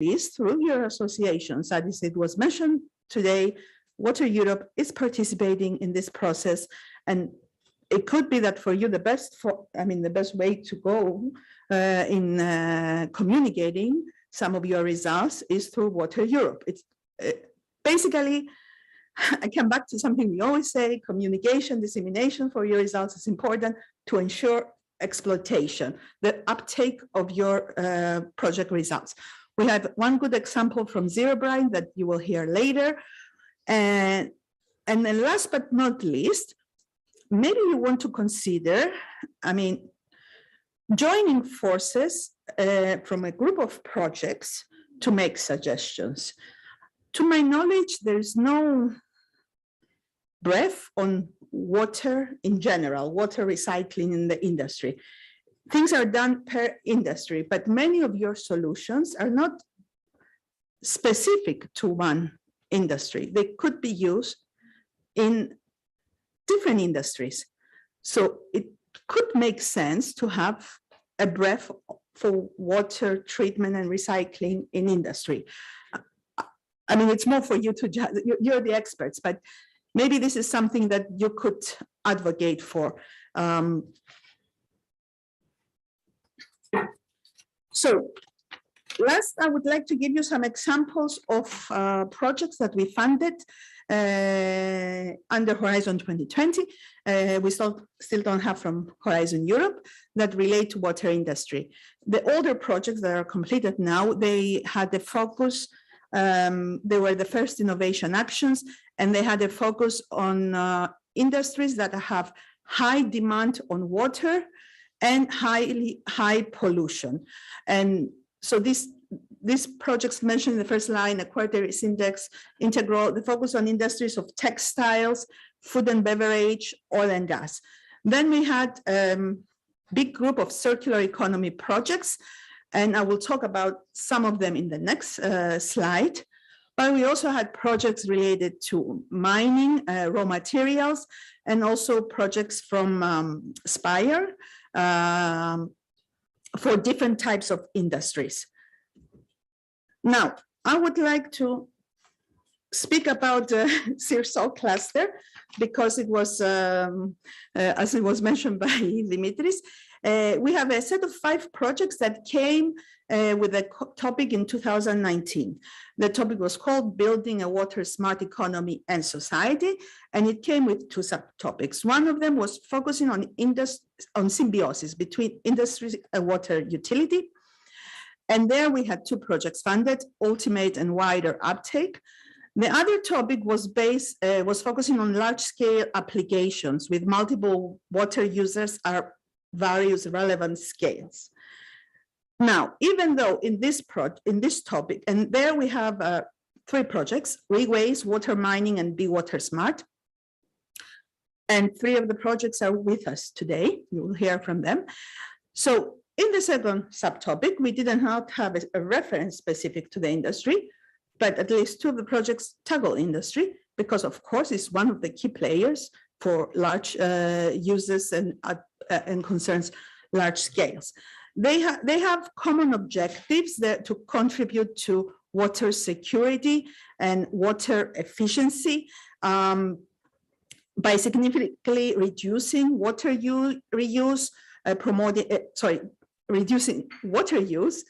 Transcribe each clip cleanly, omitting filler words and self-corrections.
least through your associations, as it was mentioned today, Water Europe is participating in this process, and it could be that for you the best way to go in communicating some of your results is through Water Europe. It's basically, I come back to something we always say: communication, dissemination for your results is important to ensure exploitation, the uptake of your project results. We have one good example from Zero Brine that you will hear later. And then last but not least, maybe you want to consider, joining forces from a group of projects to make suggestions. To my knowledge, there is no brief on water in general, water recycling in the industry. Things are done per industry, but many of your solutions are not specific to one industry. They could be used in different industries. So it could make sense to have a brief for water treatment and recycling in industry. It's more for you to judge. You're the experts, but maybe this is something that you could advocate for. So last, I would like to give you some examples of projects that we funded under Horizon 2020. We still don't have from Horizon Europe that relate to water industry. The older projects that are completed now, they had the focus, they were the first innovation actions, and they had a focus on industries that have high demand on water and high pollution. And so these projects mentioned in the first line, Aquatic Index, Integral, the focus on industries of textiles, food and beverage, oil and gas. Then we had a big group of circular economy projects, and I will talk about some of them in the next slide. But we also had projects related to mining, raw materials, and also projects from Spire for different types of industries. Now, I would like to speak about the CIRSO cluster because it was, as it was mentioned by Dimitris, we have a set of 5 projects that came with a topic in 2019. The topic was called Building a Water Smart Economy and Society, and it came with 2 subtopics. One of them was focusing on symbiosis between industry and water utility. And there we had 2 projects funded, Ultimate and Wider Uptake. The other topic was focusing on large-scale applications with multiple water users at various relevant scales. Now, even though in this topic, and there we have 3 projects, Rewaste, Water Mining, and Be Water Smart. And 3 of the projects are with us today. You will hear from them. So in the second subtopic, we did not have a reference specific to the industry, but at least 2 of the projects tackle industry because, of course, it's one of the key players for large users and concerns large scales. They have common objectives to contribute to water security and water efficiency by significantly reducing water reuse, reducing water use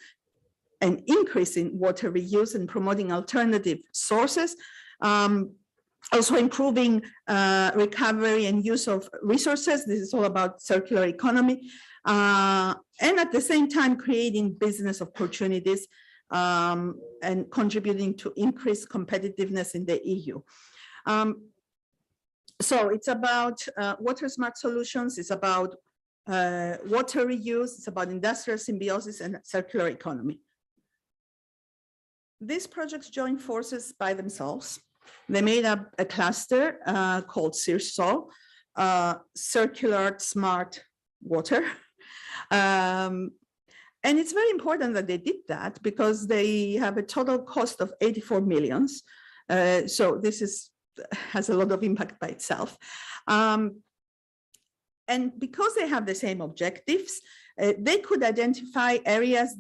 and increasing water reuse and promoting alternative sources. Also improving recovery and use of resources. This is all about circular economy. And at the same time, creating business opportunities and contributing to increased competitiveness in the EU. So it's about water smart solutions. It's about water reuse. It's about industrial symbiosis and circular economy. These projects join forces by themselves. They made up a cluster called CIRSO, Circular Smart Water. And it's very important that they did that because they have a total cost of 84 million. So this has a lot of impact by itself. And because they have the same objectives, they could identify areas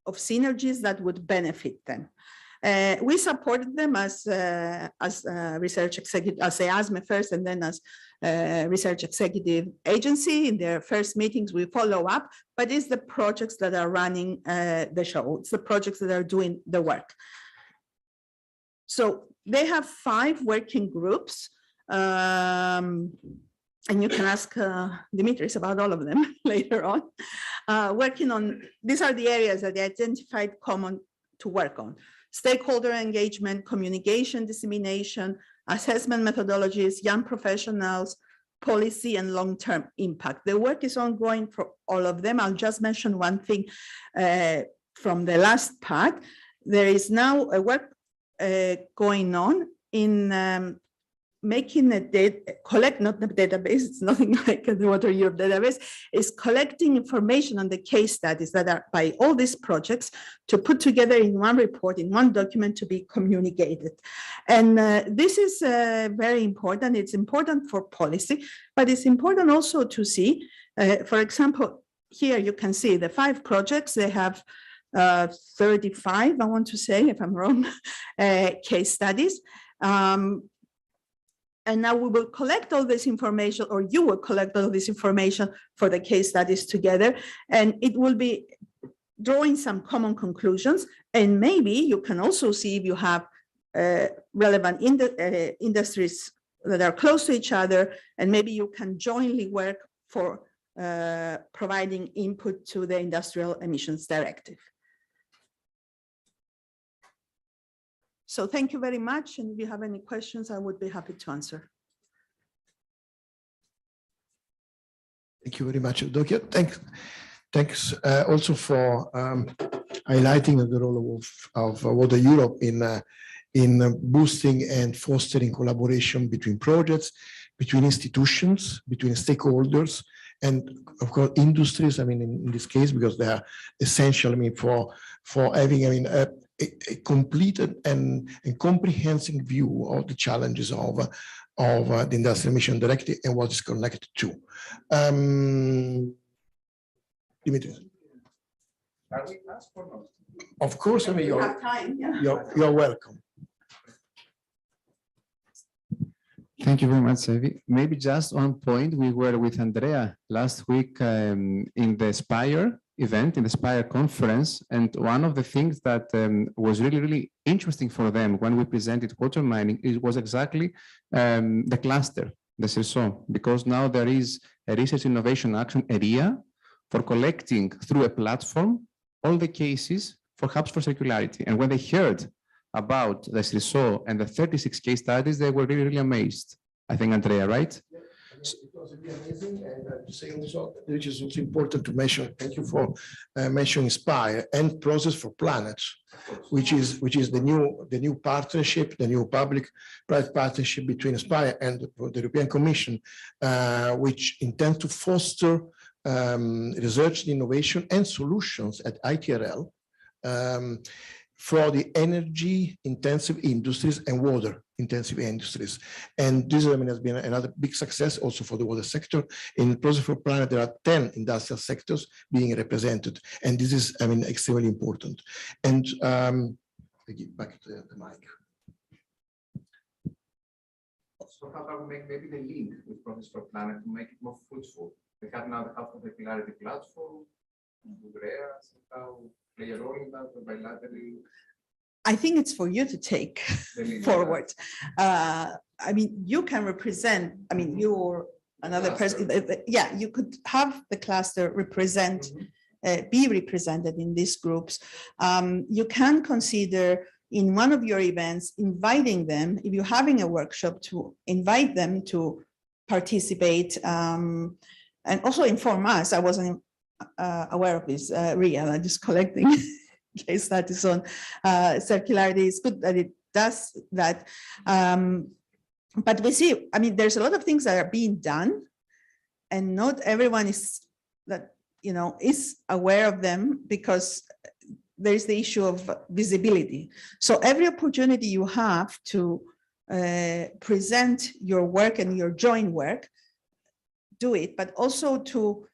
of synergies that would benefit them. We supported them as research executive, as EASME first, and then as research executive agency. In their first meetings, we follow up, but it's the projects that are running the show. It's the projects that are doing the work. So they have 5 working groups. And you can ask Dimitris about all of them later on. Working on, these are the areas that they identified common to work on. Stakeholder engagement, communication, dissemination, assessment methodologies, young professionals, policy, and long-term impact. The work is ongoing for all of them. I'll just mention one thing from the last part. There is now a work going on in making a not the database, it's nothing like the Water Europe database, is collecting information on the case studies that are by all these projects to put together in one report, in one document to be communicated. And this is very important. It's important for policy, but it's important also to see, for example, here you can see the 5 projects. They have 35, I want to say, if I'm wrong, case studies. And now we will collect all this information, or you will collect all this information for the case studies together, and it will be drawing some common conclusions. And maybe you can also see if you have relevant industries that are close to each other, and maybe you can jointly work for providing input to the Industrial Emissions Directive. So thank you very much. And if you have any questions, I would be happy to answer. Thank you very much, Dokia. Thanks also for highlighting the role of Water Europe in boosting and fostering collaboration between projects, between institutions, between stakeholders, and of course industries. I mean, in this case, because they are essential. I mean, for having, I mean, a completed and comprehensive view of the challenges of the Industrial Emission Directive and what is connected to. Dimitri. Are we asked for not? Of course, I mean, you're welcome. Thank you very much, Sevi. Maybe just one point. We were with Andrea last week in the SPIRE event, in the SPIRE conference, and one of the things that was really interesting for them when we presented water mining, it was exactly the cluster, the CIRSO, because now there is a research innovation action area for collecting through a platform all the cases for hubs for circularity. And when they heard about the CIRSO and the 36 case studies, they were really amazed. I think, Andrea, right? It was really amazing, and to say also, which is also important to mention. Thank you for mentioning SPIRE and Process for Planet, which is the new partnership, the new public-private partnership between SPIRE and the European Commission, which intends to foster research, innovation, and solutions at ITRL for the energy-intensive industries and water-intensive industries. And this, I mean, has been another big success also for the water sector. In Process for Planet, there are 10 industrial sectors being represented, and this is, I mean, extremely important. And I give back to the mic. So how about we make maybe the link with Process for Planet to make it more fruitful? They have now the Hub for Circularity platform, Andrea, how play a role in that bilaterally? I think it's for you to take forward. I mean, you can represent, I mean, you're another person. Yeah, you could have the cluster represent, be represented in these groups. You can consider in one of your events, inviting them, if you're having a workshop, to invite them to participate and also inform us. I wasn't aware of this, I'm just collecting case studies on circularity. It's good that it does that. But we see, I mean, there's a lot of things that are being done, and not everyone is that, you know, is aware of them, because there's the issue of visibility. So every opportunity you have to present your work and your joint work, do it, but also to,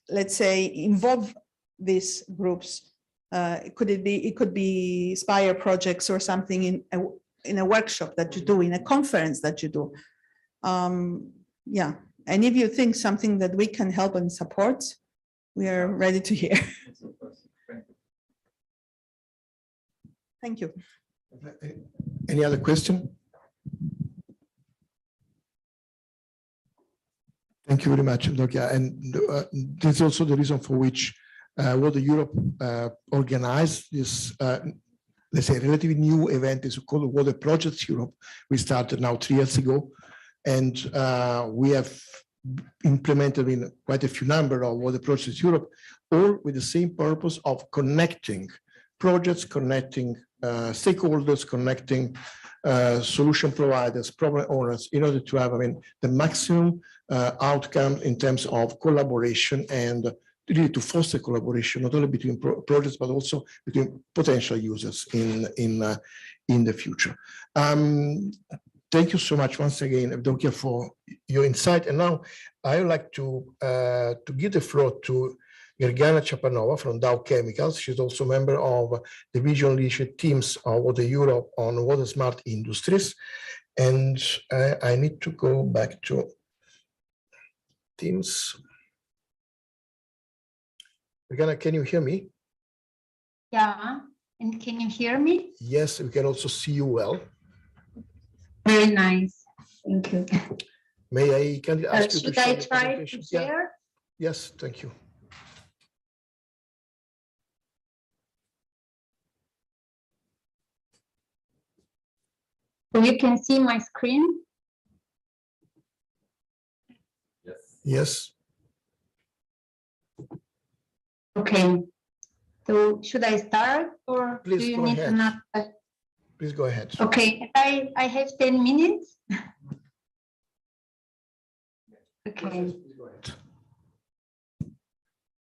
let's say, involve these groups It could be Spire projects or something in a workshop that you do, in a conference that you do. Yeah, and if you think something that we can help and support, we are ready to hear. Thank you. Any other question? Thank you very much, Dokia. And this is also the reason for which Water Europe organized this, let's say, relatively new event is called Water Projects Europe. We started now 3 years ago, and we have implemented in quite a few number of Water Projects Europe, all with the same purpose of connecting projects, connecting stakeholders, connecting solution providers, problem owners, in order to have, the maximum outcome in terms of collaboration and really to foster collaboration, not only between projects, but also between potential users in the future. Thank you so much once again, Evdokia, for your insight. And now I would like to give the floor to Gergana Chapanova from Dow Chemicals. She's also a member of the regional leadership teams of Water Europe on water smart industries. And I need to go back to Teams. Gergana, can you hear me? Yeah, and can you hear me? Yes, we can also see you well. Very nice, thank you. May I kindly ask you to Should share I the try to presentation? share? Yeah. Yes, thank you. So you can see my screen? Yes. Yes. Okay. So should I start or Please do you go need ahead. another? Please go ahead. Okay, I have 10 minutes. Okay. Please go ahead.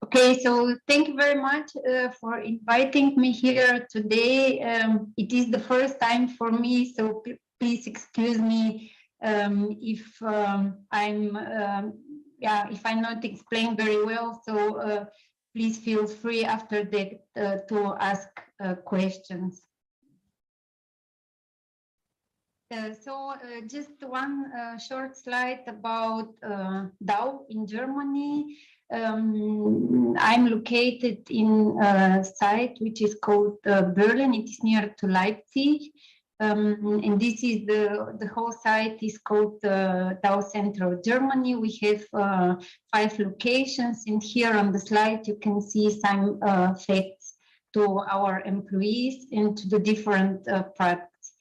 Okay, so thank you very much for inviting me here today. It is the first time for me, so please excuse me if if I'm not explaining very well. So please feel free after that to ask questions. Just one short slide about Dow in Germany. I'm located in a site which is called Berlin. It is near to Leipzig. And this is the whole site is called Dow Central Germany. We have 5 locations, and here on the slide you can see some facts to our employees and to the different products.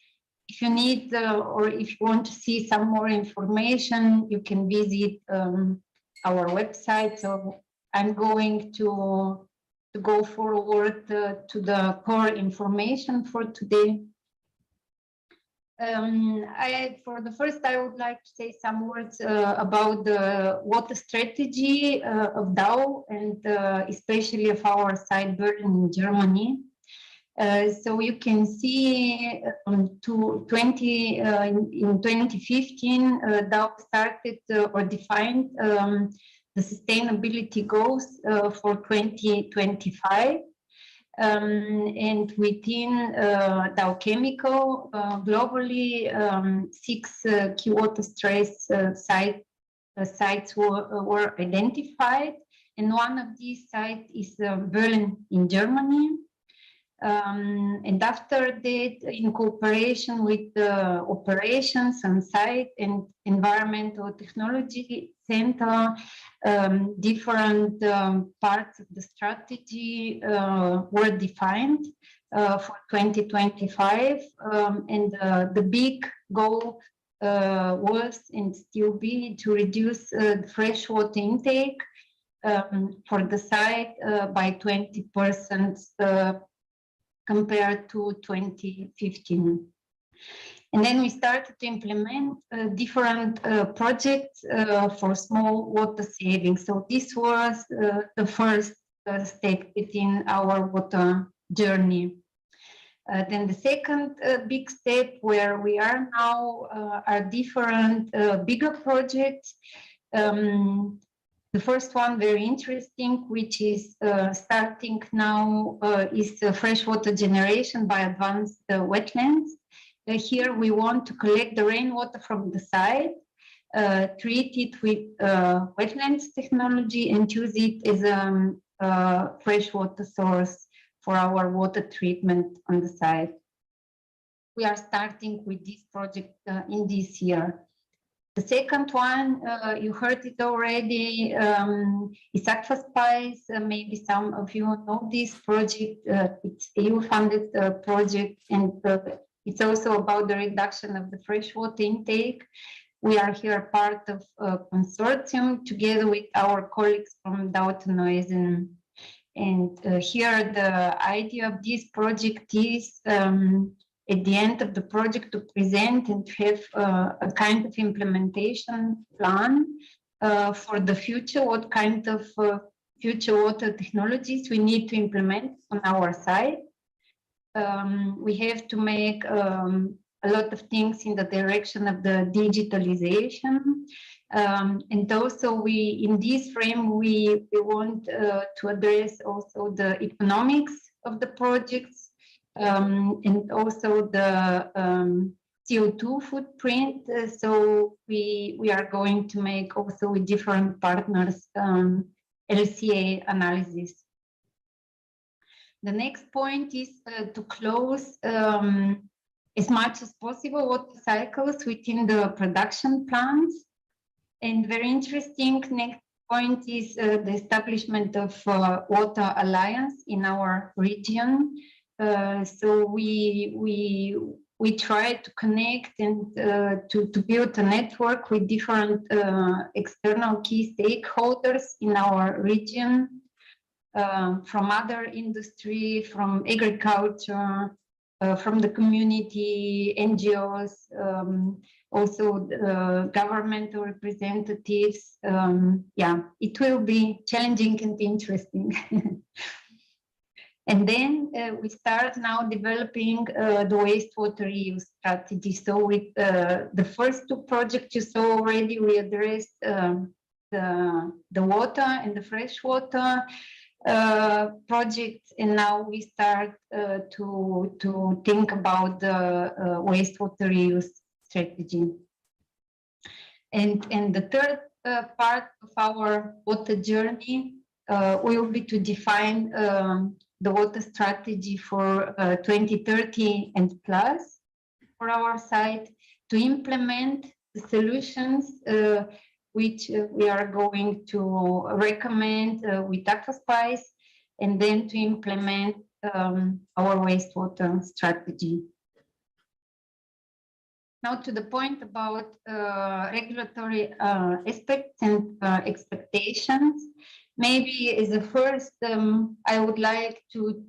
If you need or if you want to see some more information, you can visit our website. So I'm going to go forward to the core information for today. For the first, I would like to say some words about the water strategy of Dow and especially of our site Berlin in Germany. So you can see in 2015, Dow started or defined the sustainability goals for 2025. And within Dow Chemical, globally, 6 key water stress sites were identified. And one of these sites is Berlin in Germany. And after that, in cooperation with the operations on site and environmental technology center, different parts of the strategy were defined for 2025. And the big goal was and still be to reduce the freshwater intake for the site by 20% compared to 2015. And then we started to implement different projects for small water saving. So this was the first step within our water journey. Then the second big step where we are now are different bigger projects. The first one, very interesting, which is starting now, is freshwater generation by advanced wetlands. Here we want to collect the rainwater from the site, treat it with wetlands technology, and use it as a freshwater source for our water treatment on the site. We are starting with this project in this year. The second one, you heard it already, is Aquaspice. Maybe some of you know this project. It's EU-funded project, and it's also about the reduction of the freshwater intake. We are here part of a consortium together with our colleagues from Dautenhuizen. And here the idea of this project is at the end of the project to present and have a kind of implementation plan for the future, what kind of future water technologies we need to implement on our side. We have to make a lot of things in the direction of the digitalization. And also in this frame, we want to address also the economics of the projects, and also the CO2 footprint. So we are going to make also with different partners LCA analysis. The next point is to close as much as possible water cycles within the production plants. And very interesting next point is the establishment of water alliance in our region. So we try to connect and to build a network with different external key stakeholders in our region, from other industry, from agriculture, from the community, NGOs, also governmental representatives. Yeah, it will be challenging and interesting. And then we start now developing the wastewater reuse strategy. So with the first two projects you saw already, we addressed the water and the freshwater projects, and now we start to think about the wastewater reuse strategy. And the third part of our water journey will be to define the water strategy for 2030 and plus for our site, to implement the solutions which we are going to recommend with Aquaspice, and then to implement our wastewater strategy. Now to the point about regulatory aspects and expectations. Maybe as a first, I would like to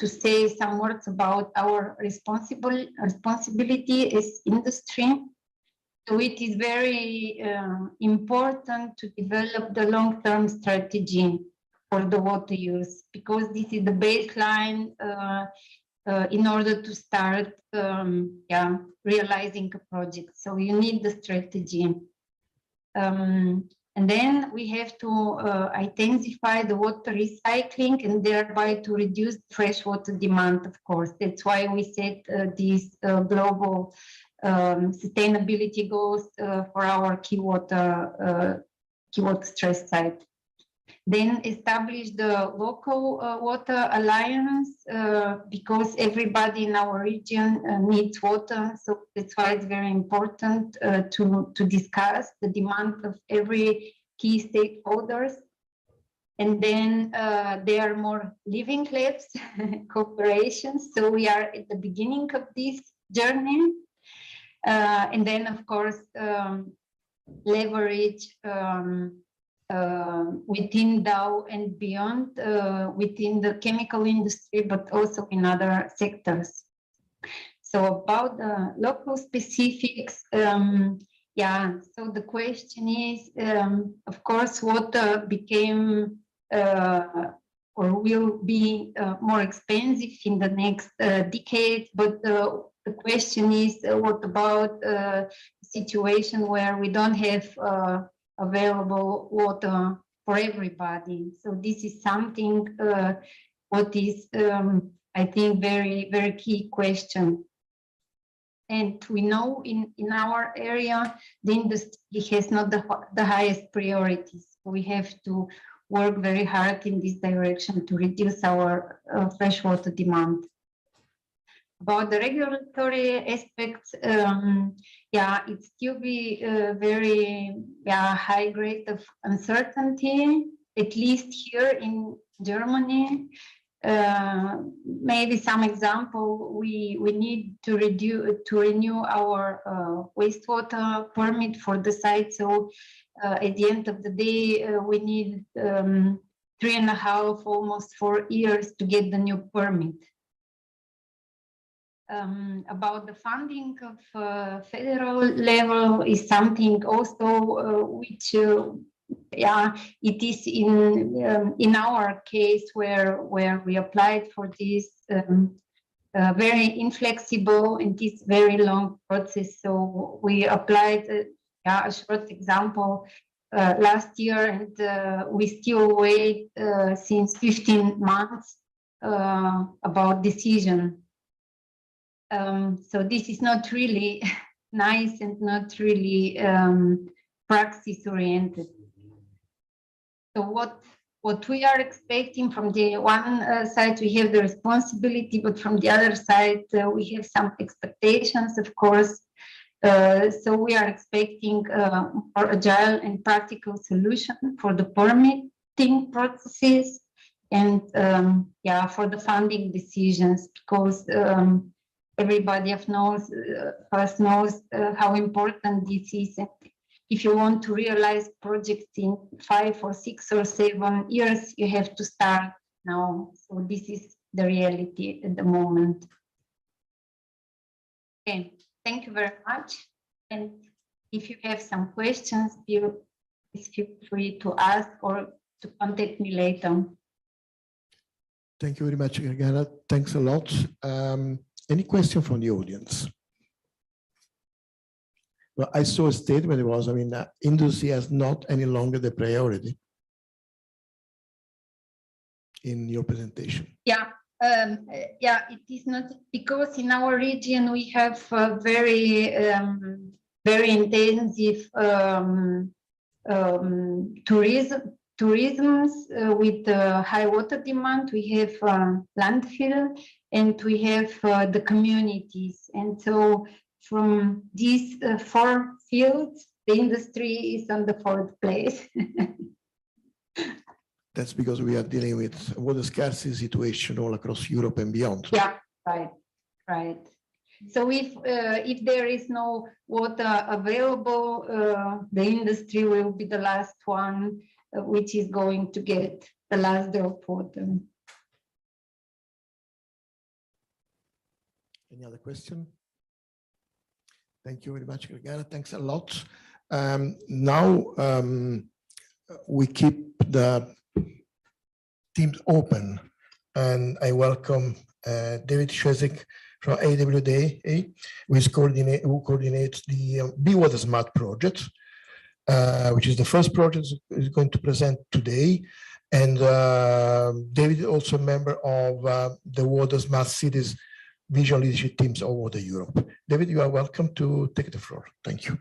say some words about our responsibility as industry. So it is very important to develop the long-term strategy for the water use, because this is the baseline in order to start realizing a project. So you need the strategy. And then we have to intensify the water recycling and thereby to reduce freshwater demand, of course. That's why we set these global sustainability goals for our key water stress site. Then establish the local water alliance, because everybody in our region needs water. So that's why it's very important to discuss the demand of every key stakeholders. And then there are more living labs, cooperations. So we are at the beginning of this journey. And then, of course, leverage within Dow and beyond, within the chemical industry, but also in other sectors. So about the local specifics, so the question is, of course, water became or will be more expensive in the next decade, but the question is, what about a situation where we don't have available water for everybody. So this is something what is, I think, very, very key question. And we know in our area, the industry has not the highest priorities. We have to work very hard in this direction to reduce our freshwater demand. About the regulatory aspects, it still be a very high grade of uncertainty, at least here in Germany. Maybe some example, we need to renew our wastewater permit for the site. So at the end of the day, we need 3.5, almost 4 years to get the new permit. About the funding of federal level is something also which it is in our case where we applied for this very inflexible and this very long process. So we applied a short example last year, and we still wait since 15 months about decision. So this is not really nice and not really praxis oriented. So what we are expecting from the one side, we have the responsibility, but from the other side, we have some expectations, of course. So we are expecting more agile and practical solution for the permitting processes and for the funding decisions, because everybody knows how important this is. And if you want to realize projects in 5 or 6 or 7 years, you have to start now. So this is the reality at the moment. Okay, thank you very much. And if you have some questions, please feel free to ask or to contact me later. Thank you very much, Gergana. Thanks a lot. Any question from the audience? Well, I saw a statement. It was, industry has not any longer the priority in your presentation. It is not, because in our region we have very intensive tourism with high water demand. We have landfill, and we have the communities. And so from these 4 fields, the industry is on the 4th place. That's because we are dealing with water scarcity situation all across Europe and beyond. Yeah, right. So if there is no water available, the industry will be the last one which is going to get the last drop water. Any other question? Thank you very much, Gergana. Thanks a lot. Now we keep the teams open, and I welcome David Shezek from AWDA, who coordinates the Be Water Smart project, which is the first project is going to present today. And David is also a member of the Water Smart Cities Vision Leadership Teams all over Europe. David, you are welcome to take the floor. Thank you.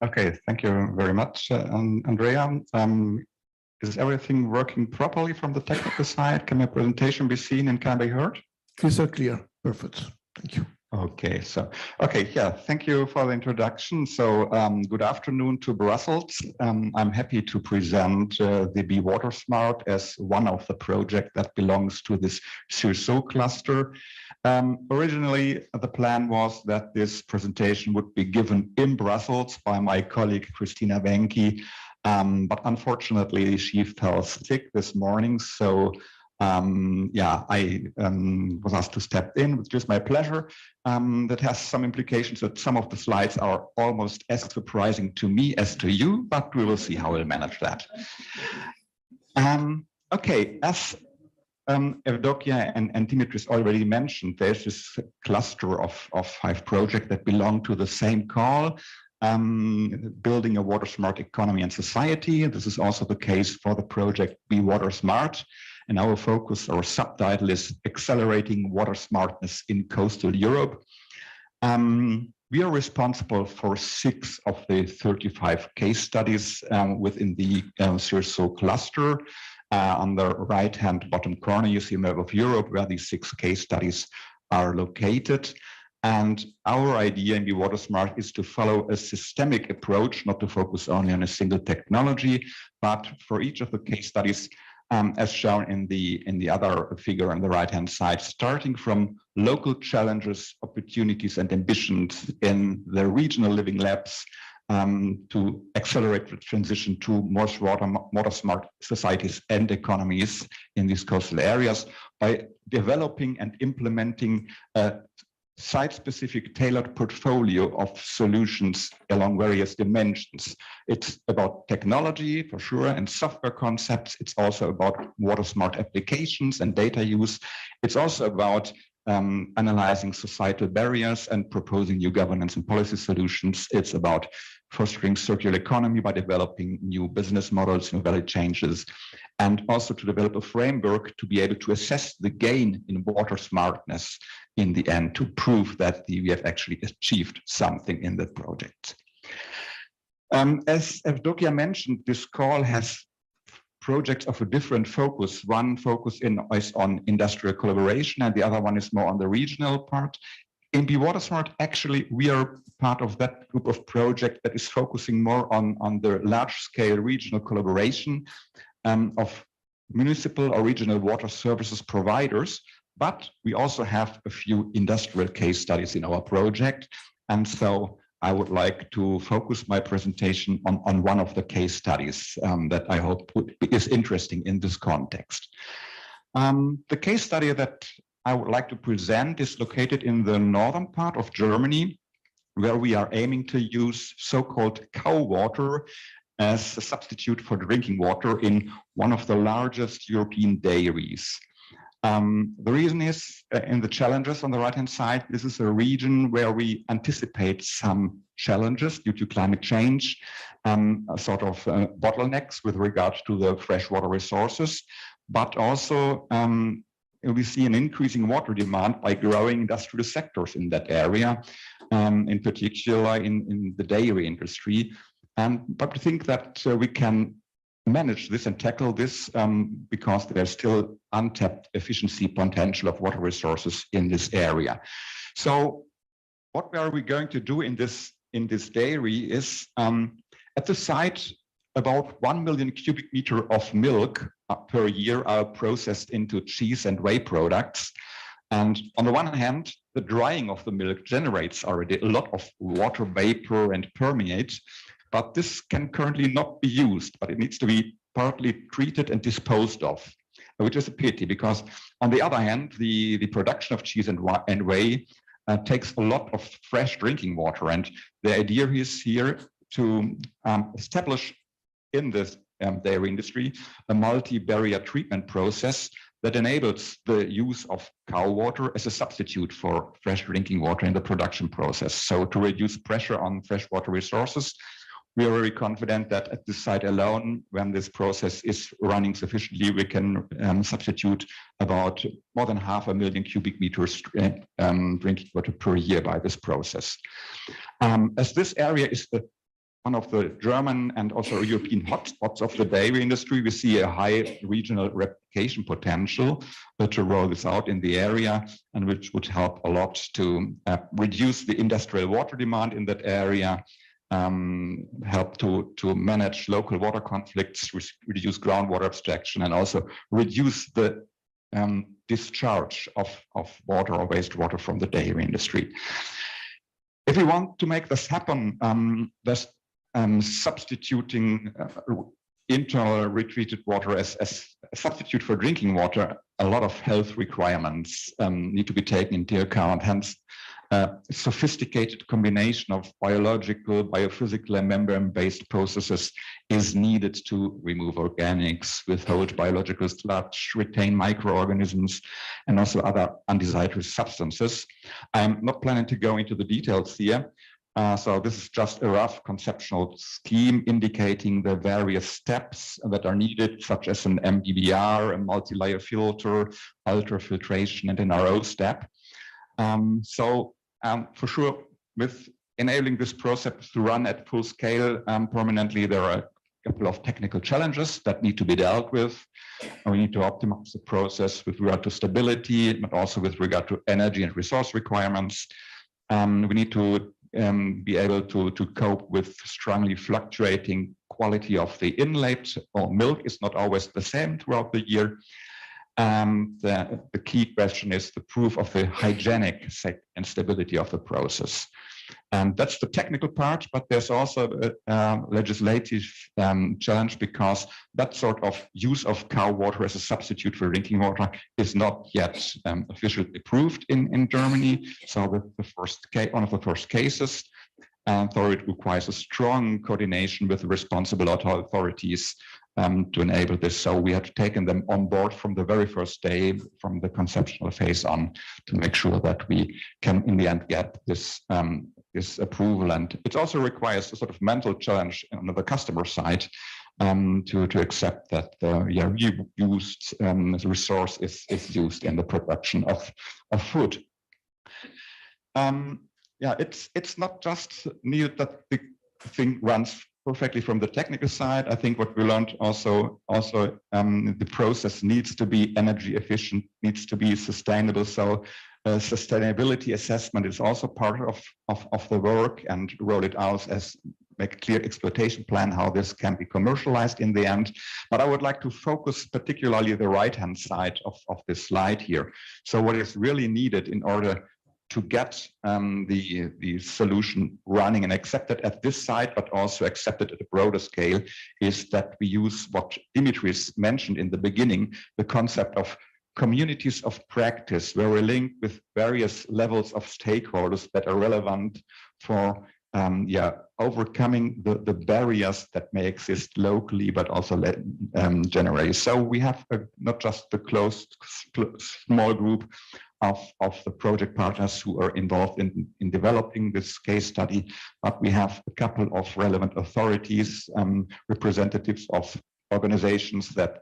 Okay, thank you very much, Andrea. Is everything working properly from the technical side? Can my presentation be seen and can be heard? Crystal clear. Perfect. Thank you. Okay, thank you for the introduction. So good afternoon to Brussels. I'm happy to present the Be Water Smart as one of the projects that belongs to this CIRSO cluster. Originally, the plan was that this presentation would be given in Brussels by my colleague, Christina Wenke, but unfortunately, she fell sick this morning. So I was asked to step in, which is my pleasure. That has some implications that some of the slides are almost as surprising to me as to you, but we will see how we'll manage that. Okay, as Evdokia and Dimitris already mentioned, there's this cluster of 5 projects that belong to the same call. building a water smart economy and society. This is also the case for the project Be Water Smart. And our focus, our subtitle is Accelerating Water Smartness in Coastal Europe. We are responsible for 6 of the 35 case studies within the CIRSO cluster. On the right-hand bottom corner, you see a map of Europe where these 6 case studies are located. And our idea in Be Water Smart is to follow a systemic approach, not to focus only on a single technology, but for each of the case studies, as shown in the other figure on the right-hand side, starting from local challenges, opportunities, and ambitions in the regional living labs to accelerate the transition to more water smart societies and economies in these coastal areas by developing and implementing a site-specific tailored portfolio of solutions along various dimensions. It's about technology for sure and software concepts. It's also about water smart applications and data use. It's also about analyzing societal barriers and proposing new governance and policy solutions. It's about fostering circular economy by developing new business models, new value changes, and also to develop a framework to be able to assess the gain in water smartness in the end to prove that we have actually achieved something in the project. As Evdokia mentioned, this call has projects of a different focus. One focus is on industrial collaboration, and the other one is more on the regional part. In Be Water Smart, actually, we are part of that group of projects that is focusing more on the large-scale regional collaboration of municipal or regional water services providers. But we also have a few industrial case studies in our project. And so I would like to focus my presentation on one of the case studies that I hope is interesting in this context. The case study that I would like to present is located in the northern part of Germany, where we are aiming to use so-called cow water as a substitute for drinking water in one of the largest European dairies. The reason is in the challenges on the right-hand side. This is a region where we anticipate some challenges due to climate change, sort of bottlenecks with regard to the freshwater resources, but also we see an increasing water demand by growing industrial sectors in that area, in particular in the dairy industry. But we think that we can manage this and tackle this because there's still untapped efficiency potential of water resources in this area. So what are we going to do in this dairy is at the site about 1 million cubic meter of milk per year are processed into cheese and whey products. And on the one hand, the drying of the milk generates already a lot of water vapor and permeate. But this can currently not be used, but it needs to be partly treated and disposed of, which is a pity because on the other hand, the production of cheese and whey takes a lot of fresh drinking water. And the idea is here to establish in this dairy industry a multi-barrier treatment process that enables the use of cow water as a substitute for fresh drinking water in the production process. So to reduce pressure on freshwater resources, we are very confident that at this site alone, when this process is running sufficiently, we can substitute about more than 500,000 cubic meters drinking water per year by this process. As this area is one of the German and also European hotspots of the dairy industry, we see a high regional replication potential to roll this out in the area, and which would help a lot to reduce the industrial water demand in that area, help to manage local water conflicts, reduce groundwater abstraction, and also reduce the discharge of water or wastewater from the dairy industry. If we want to make this happen, there's substituting internal retreated water as a substitute for drinking water, a lot of health requirements need to be taken into account. Hence, a sophisticated combination of biological, biophysical, and membrane-based processes is needed to remove organics, withhold biological sludge, retain microorganisms, and also other undesirable substances. I'm not planning to go into the details here, So this is just a rough conceptual scheme indicating the various steps that are needed, such as an MBBR, a multi-layer filter, ultrafiltration, and an RO step. For sure, with enabling this process to run at full scale permanently, there are a couple of technical challenges that need to be dealt with. We need to optimize the process with regard to stability, but also with regard to energy and resource requirements. We need to be able to cope with strongly fluctuating quality of the inlet, or milk is not always the same throughout the year. The key question is the proof of the hygienic and stability of the process. And that's the technical part, but there's also a legislative challenge, because that sort of use of cow water as a substitute for drinking water is not yet officially approved in Germany. So one of the first cases, so it requires a strong coordination with the responsible authorities to enable this. So we have taken them on board from the very first day, from the conceptual phase on, to make sure that we can in the end get this approval. And it also requires a sort of mental challenge on the customer side to accept that the used resource is used in the production of food. It's not just needed that the thing runs perfectly from the technical side. I think what we learned also the process needs to be energy efficient, needs to be sustainable. So sustainability assessment is also part of the work, and roll it out as make a clear exploitation plan, how this can be commercialized in the end. But I would like to focus particularly the right-hand side of this slide here. So what is really needed in order to get the solution running and accepted at this site, but also accepted at a broader scale, is that we use what Dimitris mentioned in the beginning, the concept of communities of practice, where we're linked with various levels of stakeholders that are relevant for overcoming the barriers that may exist locally, but also generally. So we have not just the closed small group of the project partners who are involved in developing this case study, but we have a couple of relevant authorities, representatives of organizations that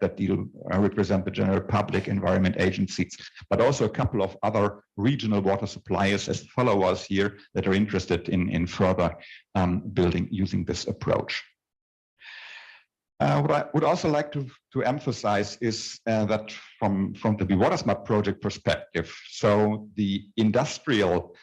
represent the general public, environment agencies, but also a couple of other regional water suppliers as followers here that are interested in further building using this approach. What I would also like to emphasize is that from the Be Water Smart project perspective, so the industrial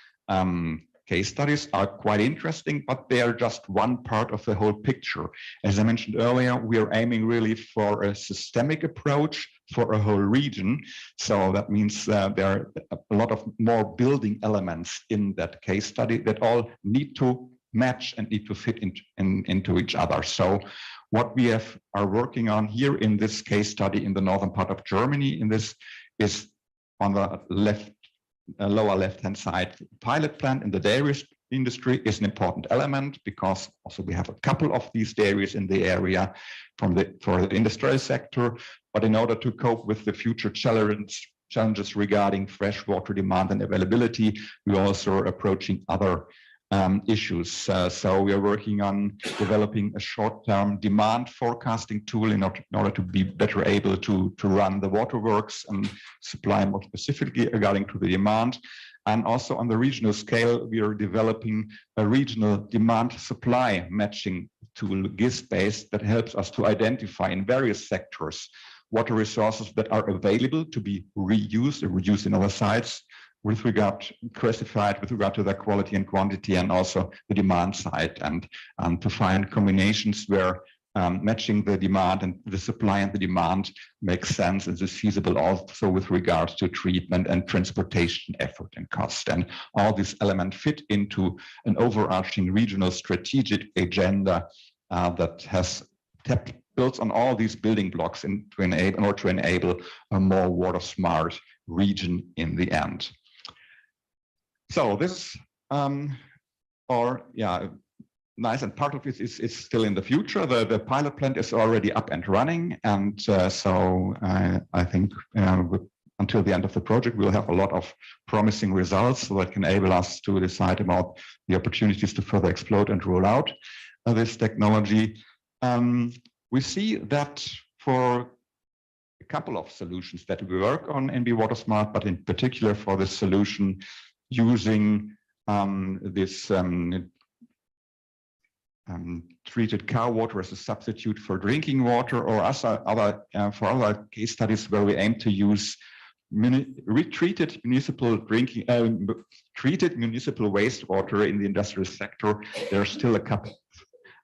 case studies are quite interesting, but they are just one part of the whole picture. As I mentioned earlier, we are aiming really for a systemic approach for a whole region. So that means there are a lot of more building elements in that case study that all need to match and need to fit into each other. So what we are working on here in this case study in the northern part of Germany in this is on the lower left-hand side. Pilot plant in the dairy industry is an important element, because also we have a couple of these dairies in the area for the industrial sector. But in order to cope with the future challenges regarding freshwater demand and availability, we also are approaching other issues. So we are working on developing a short-term demand forecasting tool in order to be better able to run the waterworks and supply more specifically regarding to the demand. And also on the regional scale, we are developing a regional demand supply matching tool, GIS-based, that helps us to identify in various sectors water resources that are available to be reused or reduced in other sites, with regard classified with regard to their quality and quantity, and also the demand side, and to find combinations where matching the demand and the supply and the demand makes sense and is feasible, also with regards to treatment and transportation effort and cost. And all these elements fit into an overarching regional strategic agenda that has built on all these building blocks in order to enable a more water smart region in the end. So this, nice, and part of it is still in the future. The pilot plant is already up and running, and so I think until the end of the project, we'll have a lot of promising results that can enable us to decide about the opportunities to further explore and roll out this technology. We see that for a couple of solutions that we work on in Be Water Smart, but in particular for the solution using this treated car water as a substitute for drinking water, or for other case studies where we aim to use treated municipal wastewater in the industrial sector. There are still a couple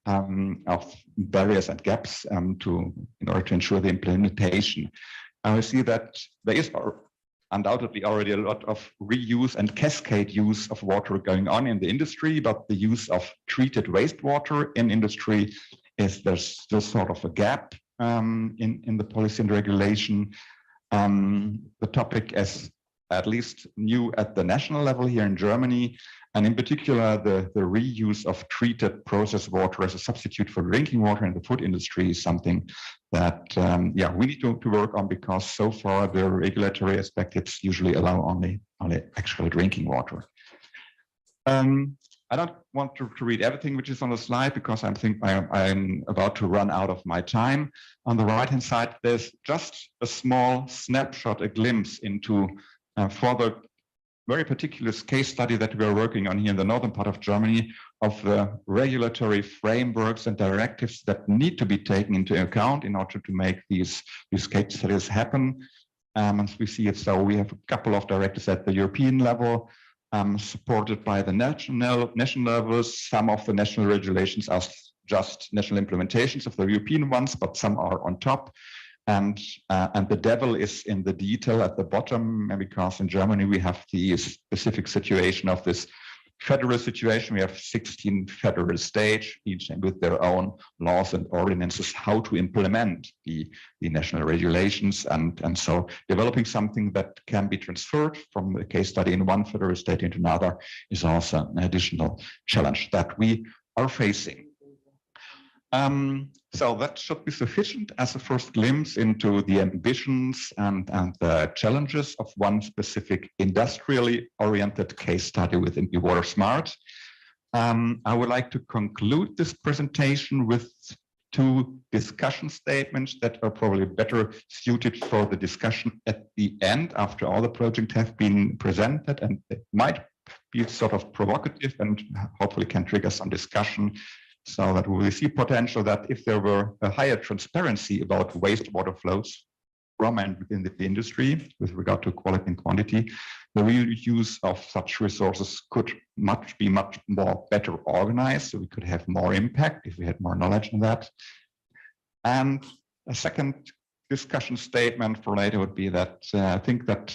of barriers and gaps in order to ensure the implementation. I see that there is undoubtedly already a lot of reuse and cascade use of water going on in the industry, but the use of treated wastewater in industry there's still sort of a gap in the policy and regulation. The topic is at least new at the national level here in Germany, and in particular the reuse of treated processed water as a substitute for drinking water in the food industry is something that we need to work on, because so far the regulatory aspects usually allow only actual drinking water. I don't want to read everything which is on the slide, because I'm about to run out of my time. On the right hand side, there's just a small snapshot, a glimpse into for the very particular case study that we are working on here in the northern part of Germany, of the regulatory frameworks and directives that need to be taken into account in order to make these case studies happen. As we see it, so we have a couple of directives at the European level, supported by the national levels. Some of the national regulations are just national implementations of the European ones, but some are on top. And the devil is in the detail at the bottom, because in Germany we have the specific situation of this federal situation. We have 16 federal states, each with their own laws and ordinances, how to implement the national regulations. And so developing something that can be transferred from a case study in one federal state into another is also an additional challenge that we are facing. So that should be sufficient as a first glimpse into the ambitions and the challenges of one specific industrially oriented case study within Be Water Smart. I would like to conclude this presentation with two discussion statements that are probably better suited for the discussion at the end, after all the projects have been presented, and it might be sort of provocative and hopefully can trigger some discussion. So that we will see potential that if there were a higher transparency about wastewater flows from and within the industry with regard to quality and quantity, the real use of such resources could be much more better organized. So we could have more impact if we had more knowledge on that. And a second discussion statement for later would be that I think that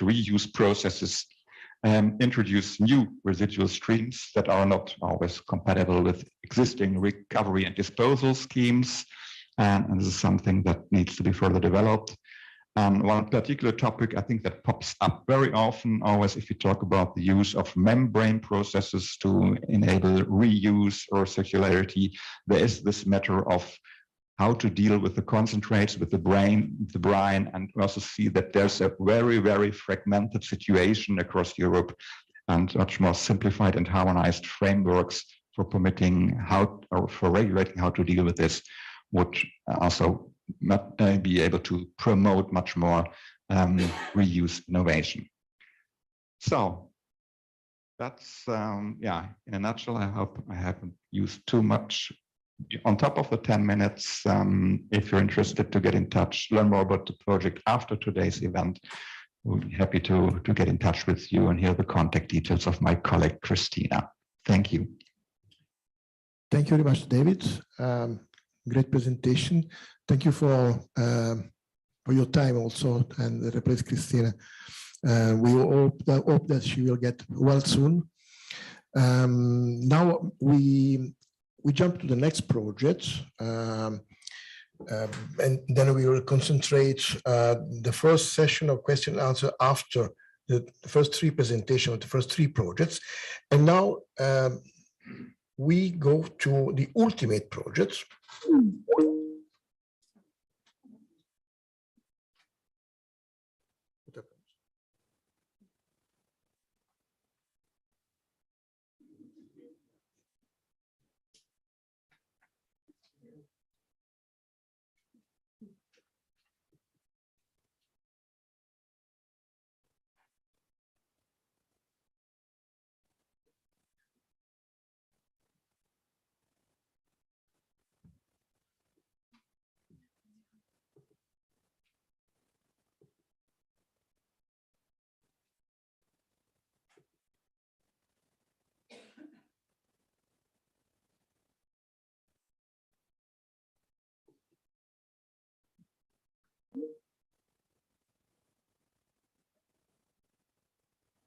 reuse processes introduce new residual streams that are not always compatible with existing recovery and disposal schemes. And this is something that needs to be further developed. One particular topic I think that pops up very often, always if you talk about the use of membrane processes to enable reuse or circularity, there is this matter of how to deal with the concentrates, with the brine, and we also see that there's a very, very fragmented situation across Europe, and much more simplified and harmonized frameworks for permitting for regulating how to deal with this would also be able to promote much more reuse innovation. So that's, in a nutshell. I hope I haven't used too much. On top of the 10 minutes, if you're interested to get in touch, learn more about the project after today's event, we'll be happy to get in touch with you and hear the contact details of my colleague, Christina. Thank you. Thank you very much, David. Great presentation. Thank you for your time also, and replace Christina. We hope that she will get well soon. Now we jump to the next project, and then we will concentrate the first session of question and answer after the first three presentations of the first three projects. And now we go to the ultimate project.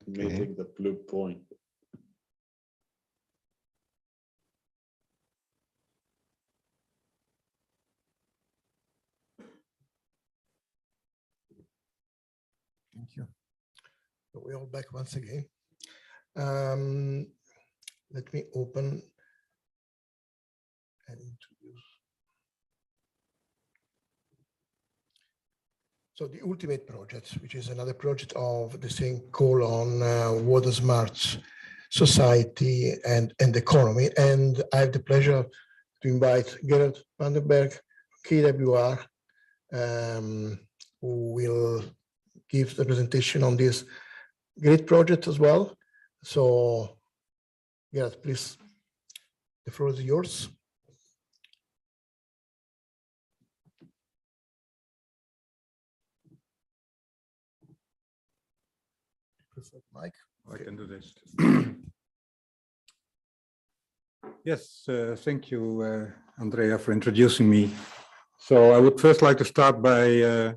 meeting the blue point. Thank you. So we're all back once again. Let me open and introduce. So the ultimate project, which is another project of the same call on water smart society and economy. And I have the pleasure to invite Gerard Vandenberg, KWR, who will give the presentation on this great project as well. So, Gerard, please, the floor is yours. Mike. I can do this. Yes, thank you, Andrea, for introducing me. So I would first like to start by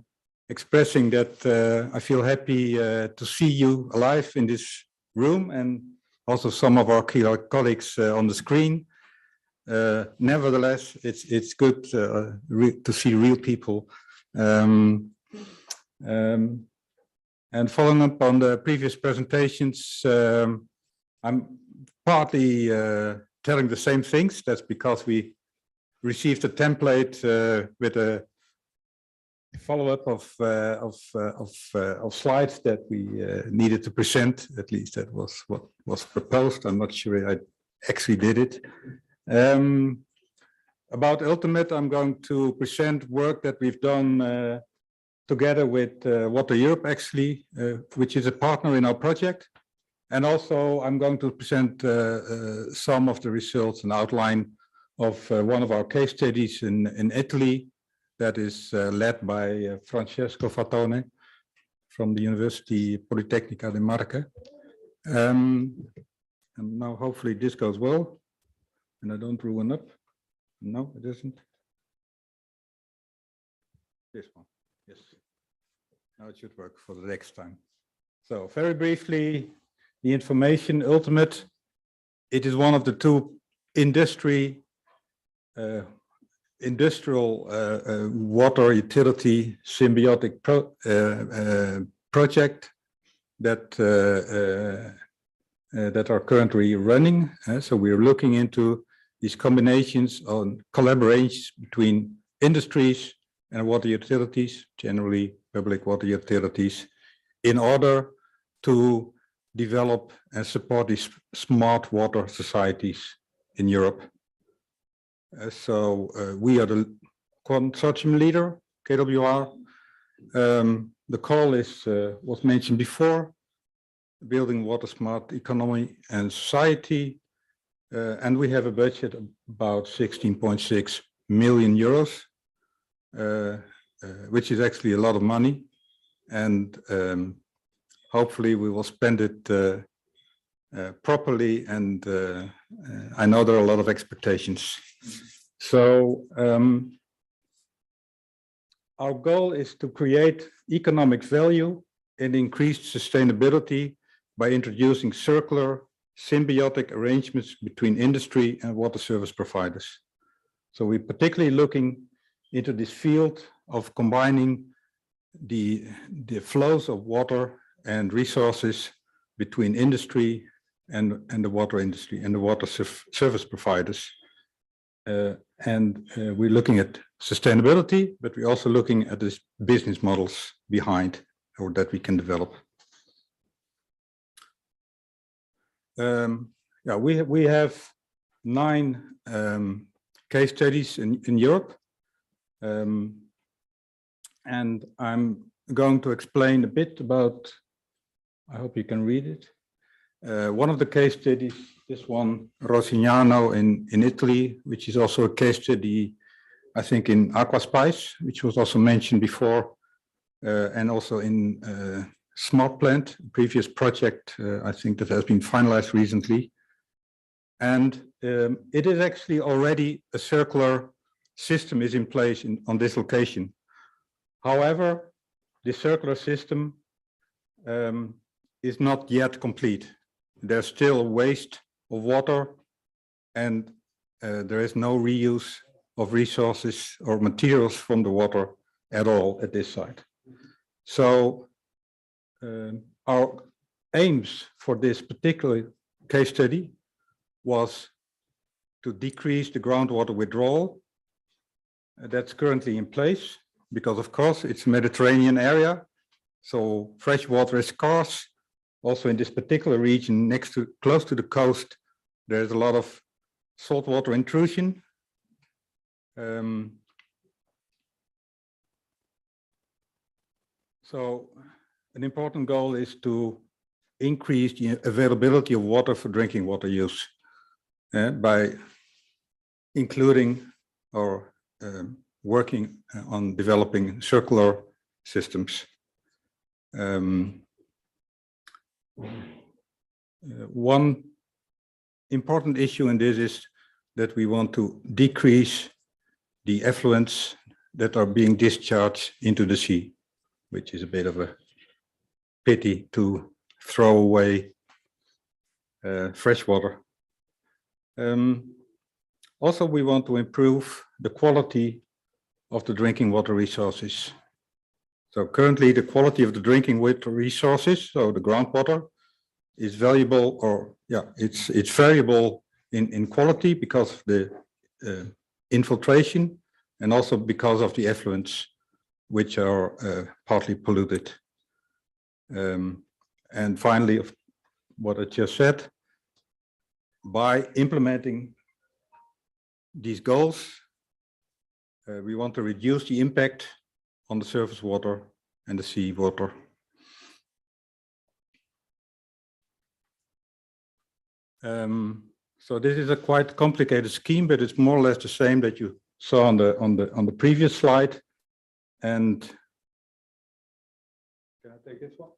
expressing that I feel happy to see you alive in this room and also some of our colleagues on the screen. Nevertheless, it's good to see real people. And following up on the previous presentations, I'm partly telling the same things. That's because we received a template with a follow-up of slides that we needed to present. At least that was what was proposed. I'm not sure I actually did it. About Ultimate, I'm going to present work that we've done together with Water Europe, actually, which is a partner in our project. And also I'm going to present some of the results and outline of one of our case studies in Italy that is led by Francesco Fatone from the University Politecnica di Marche. And now hopefully this goes well and I don't ruin up. No, it isn't. This one, yes. Now it should work for the next time. So very briefly, the information Ultimate, it is one of the two industrial water utility symbiotic project that are currently running. So we're looking into these combinations on collaborations between industries and water utilities, generally public water utilities, in order to develop and support these smart water societies in Europe. We are the consortium leader, KWR. The call is was mentioned before, building water smart economy and society. And we have a budget of about 16.6 million euros, which is actually a lot of money. And hopefully we will spend it properly. And I know there are a lot of expectations. So our goal is to create economic value and increased sustainability by introducing circular symbiotic arrangements between industry and water service providers. So we're particularly looking into this field of combining the flows of water and resources between industry and the water industry and the water service providers. We're looking at sustainability, but we're also looking at the business models behind or that we can develop. We have 9 case studies in Europe. And I'm going to explain a bit about, I hope you can read it. One of the case studies, this one, Rosignano in Italy, which is also a case study, I think, in Aquaspice, which was also mentioned before, and also in Smart Plant, previous project, I think that has been finalized recently. And it is actually already a circular system is in place on this location. However, the circular system is not yet complete. There's still waste of water, and there is no reuse of resources or materials from the water at all at this site. So our aims for this particular case study was to decrease the groundwater withdrawal. That's currently in place because, of course, it's a Mediterranean area, so fresh water is scarce. Also in this particular region, close to the coast, there's a lot of saltwater intrusion. So an important goal is to increase the availability of water for drinking water use by including or working on developing circular systems. One important issue in this is that we want to decrease the effluents that are being discharged into the sea, which is a bit of a pity to throw away fresh water. Also, we want to improve the quality of the drinking water resources. So currently the quality of the drinking water resources, so the groundwater, is valuable, or it's variable in quality because of the infiltration and also because of the effluents, which are partly polluted. And finally, of what I just said, by implementing these goals, we want to reduce the impact on the surface water and the sea water. So this is a quite complicated scheme, but it's more or less the same that you saw on the previous slide. And can I take this one?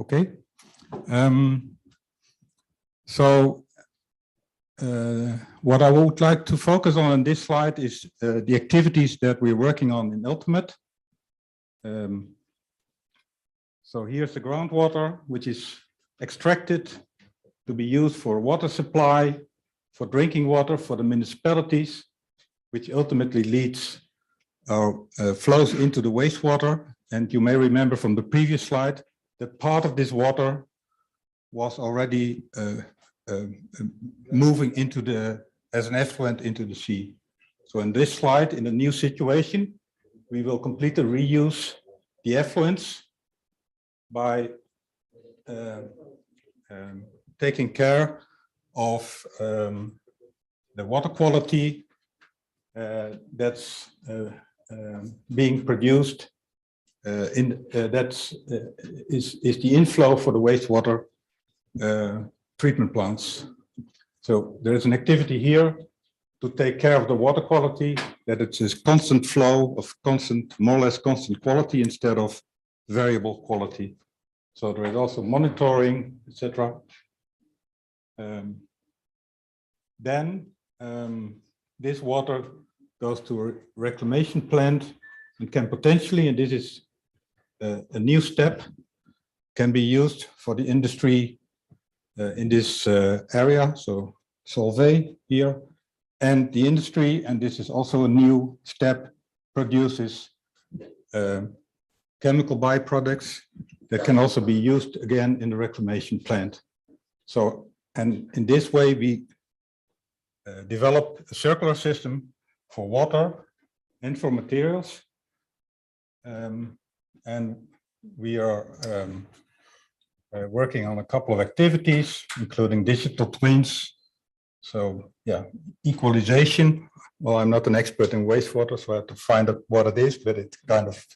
Okay. So what I would like to focus on in this slide is the activities that we're working on in Ultimate. So here's the groundwater, which is extracted to be used for water supply, for drinking water, for the municipalities, which ultimately leads or flows into the wastewater. And you may remember from the previous slide that part of this water was already moving into as an effluent into the sea. So in this slide, in the new situation, we will completely reuse the effluents by taking care of the water quality that's being produced. Is the inflow for the wastewater treatment plants. So there is an activity here to take care of the water quality, that it's a constant flow of more or less constant quality instead of variable quality. So there is also monitoring, etc. Then this water goes to a reclamation plant and can potentially, and this is a new step, can be used for the industry in this area, so Solvay here, and the industry, and this is also a new step, produces chemical byproducts that can also be used again in the reclamation plant. So, and in this way we develop a circular system for water and for materials, and we are working on a couple of activities, including digital twins. So yeah, equalization. Well, I'm not an expert in wastewater, so I have to find out what it is, but it's kind of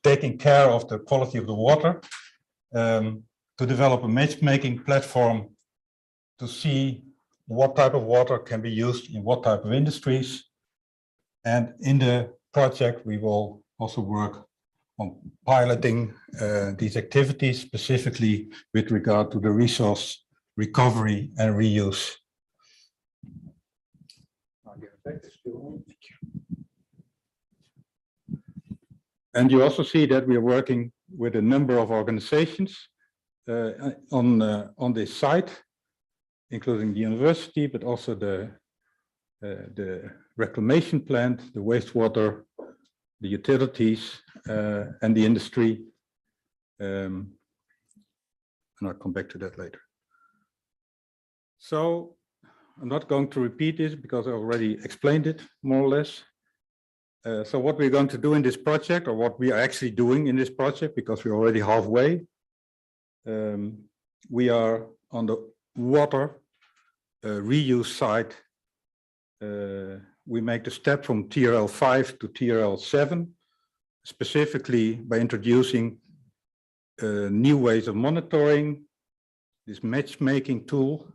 taking care of the quality of the water, to develop a matchmaking platform to see what type of water can be used in what type of industries. And in the project, we will also work on piloting these activities, specifically with regard to the resource recovery and reuse. And you also see that we are working with a number of organizations on this site, including the university, but also the reclamation plant, the wastewater, the utilities, and the industry. And I'll come back to that later. So I'm not going to repeat this because I already explained it more or less. So what we're going to do in this project, or what we are actually doing in this project, because we're already halfway, we are on the water reuse side. We make the step from TRL 5 to TRL 7, specifically by introducing new ways of monitoring, this matchmaking tool,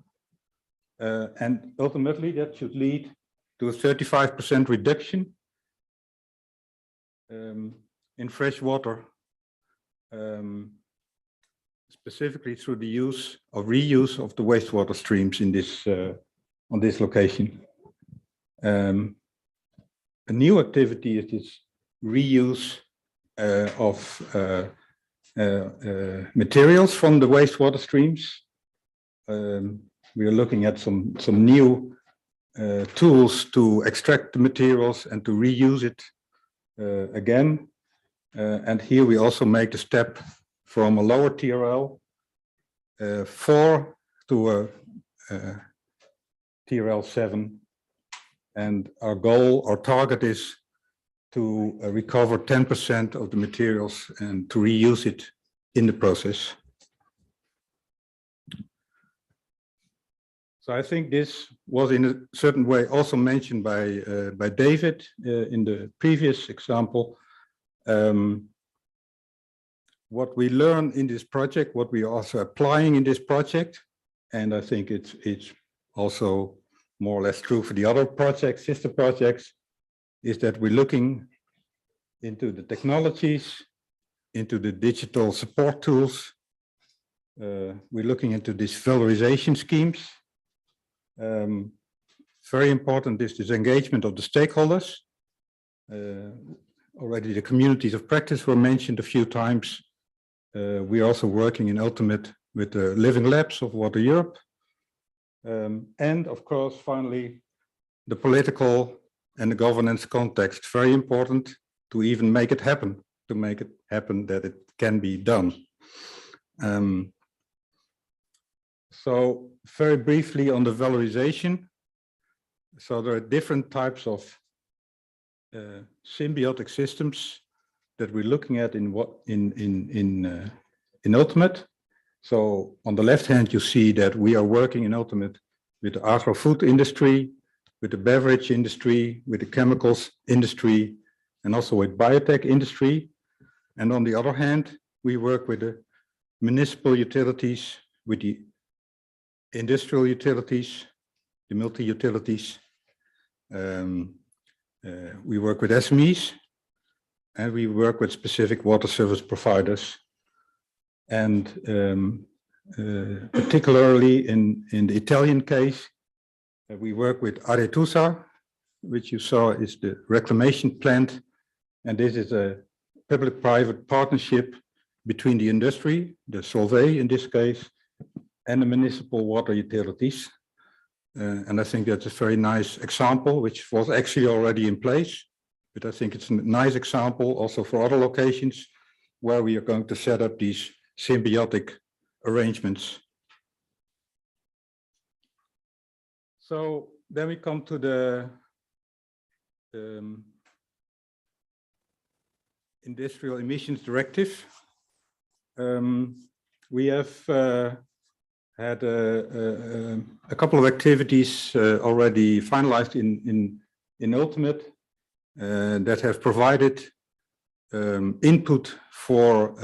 and ultimately that should lead to a 35% reduction in fresh water, specifically through the use of reuse of the wastewater streams in this on this location. A new activity is this reuse of materials from the wastewater streams. We are looking at some new tools to extract the materials and to reuse it again. And here we also make the step from a lower TRL 4 to a TRL 7. And our goal, our target is to recover 10% of the materials and to reuse it in the process. So I think this was in a certain way also mentioned by David in the previous example. What we learn in this project, what we are also applying in this project, and I think it's also more or less true for the other projects, sister projects, is that we're looking into the technologies, into the digital support tools. We're looking into these valorization schemes. Very important is this engagement of the stakeholders. Already the communities of practice were mentioned a few times. We're also working in Ultimate with the Living Labs of Water Europe. And of course, finally, the political and the governance context, very important to even make it happen, that it can be done. So very briefly on the valorization. So there are different types of symbiotic systems that we're looking at in Ultimate. So on the left hand, you see that we are working in Ultimate with the agro-food industry, with the beverage industry, with the chemicals industry, and also with biotech industry. And on the other hand, we work with the municipal utilities, with the industrial utilities, the multi-utilities. We work with SMEs, and we work with specific water service providers. And particularly in the Italian case, we work with Aretusa, which you saw is the reclamation plant. And this is a public-private partnership between the industry, the Solvay in this case, and the municipal water utilities. And I think that's a very nice example, which was actually already in place. But I think it's a nice example also for other locations where we are going to set up these symbiotic arrangements. So then we come to the Industrial Emissions Directive. We have had a couple of activities already finalized in Ultimate that have provided input for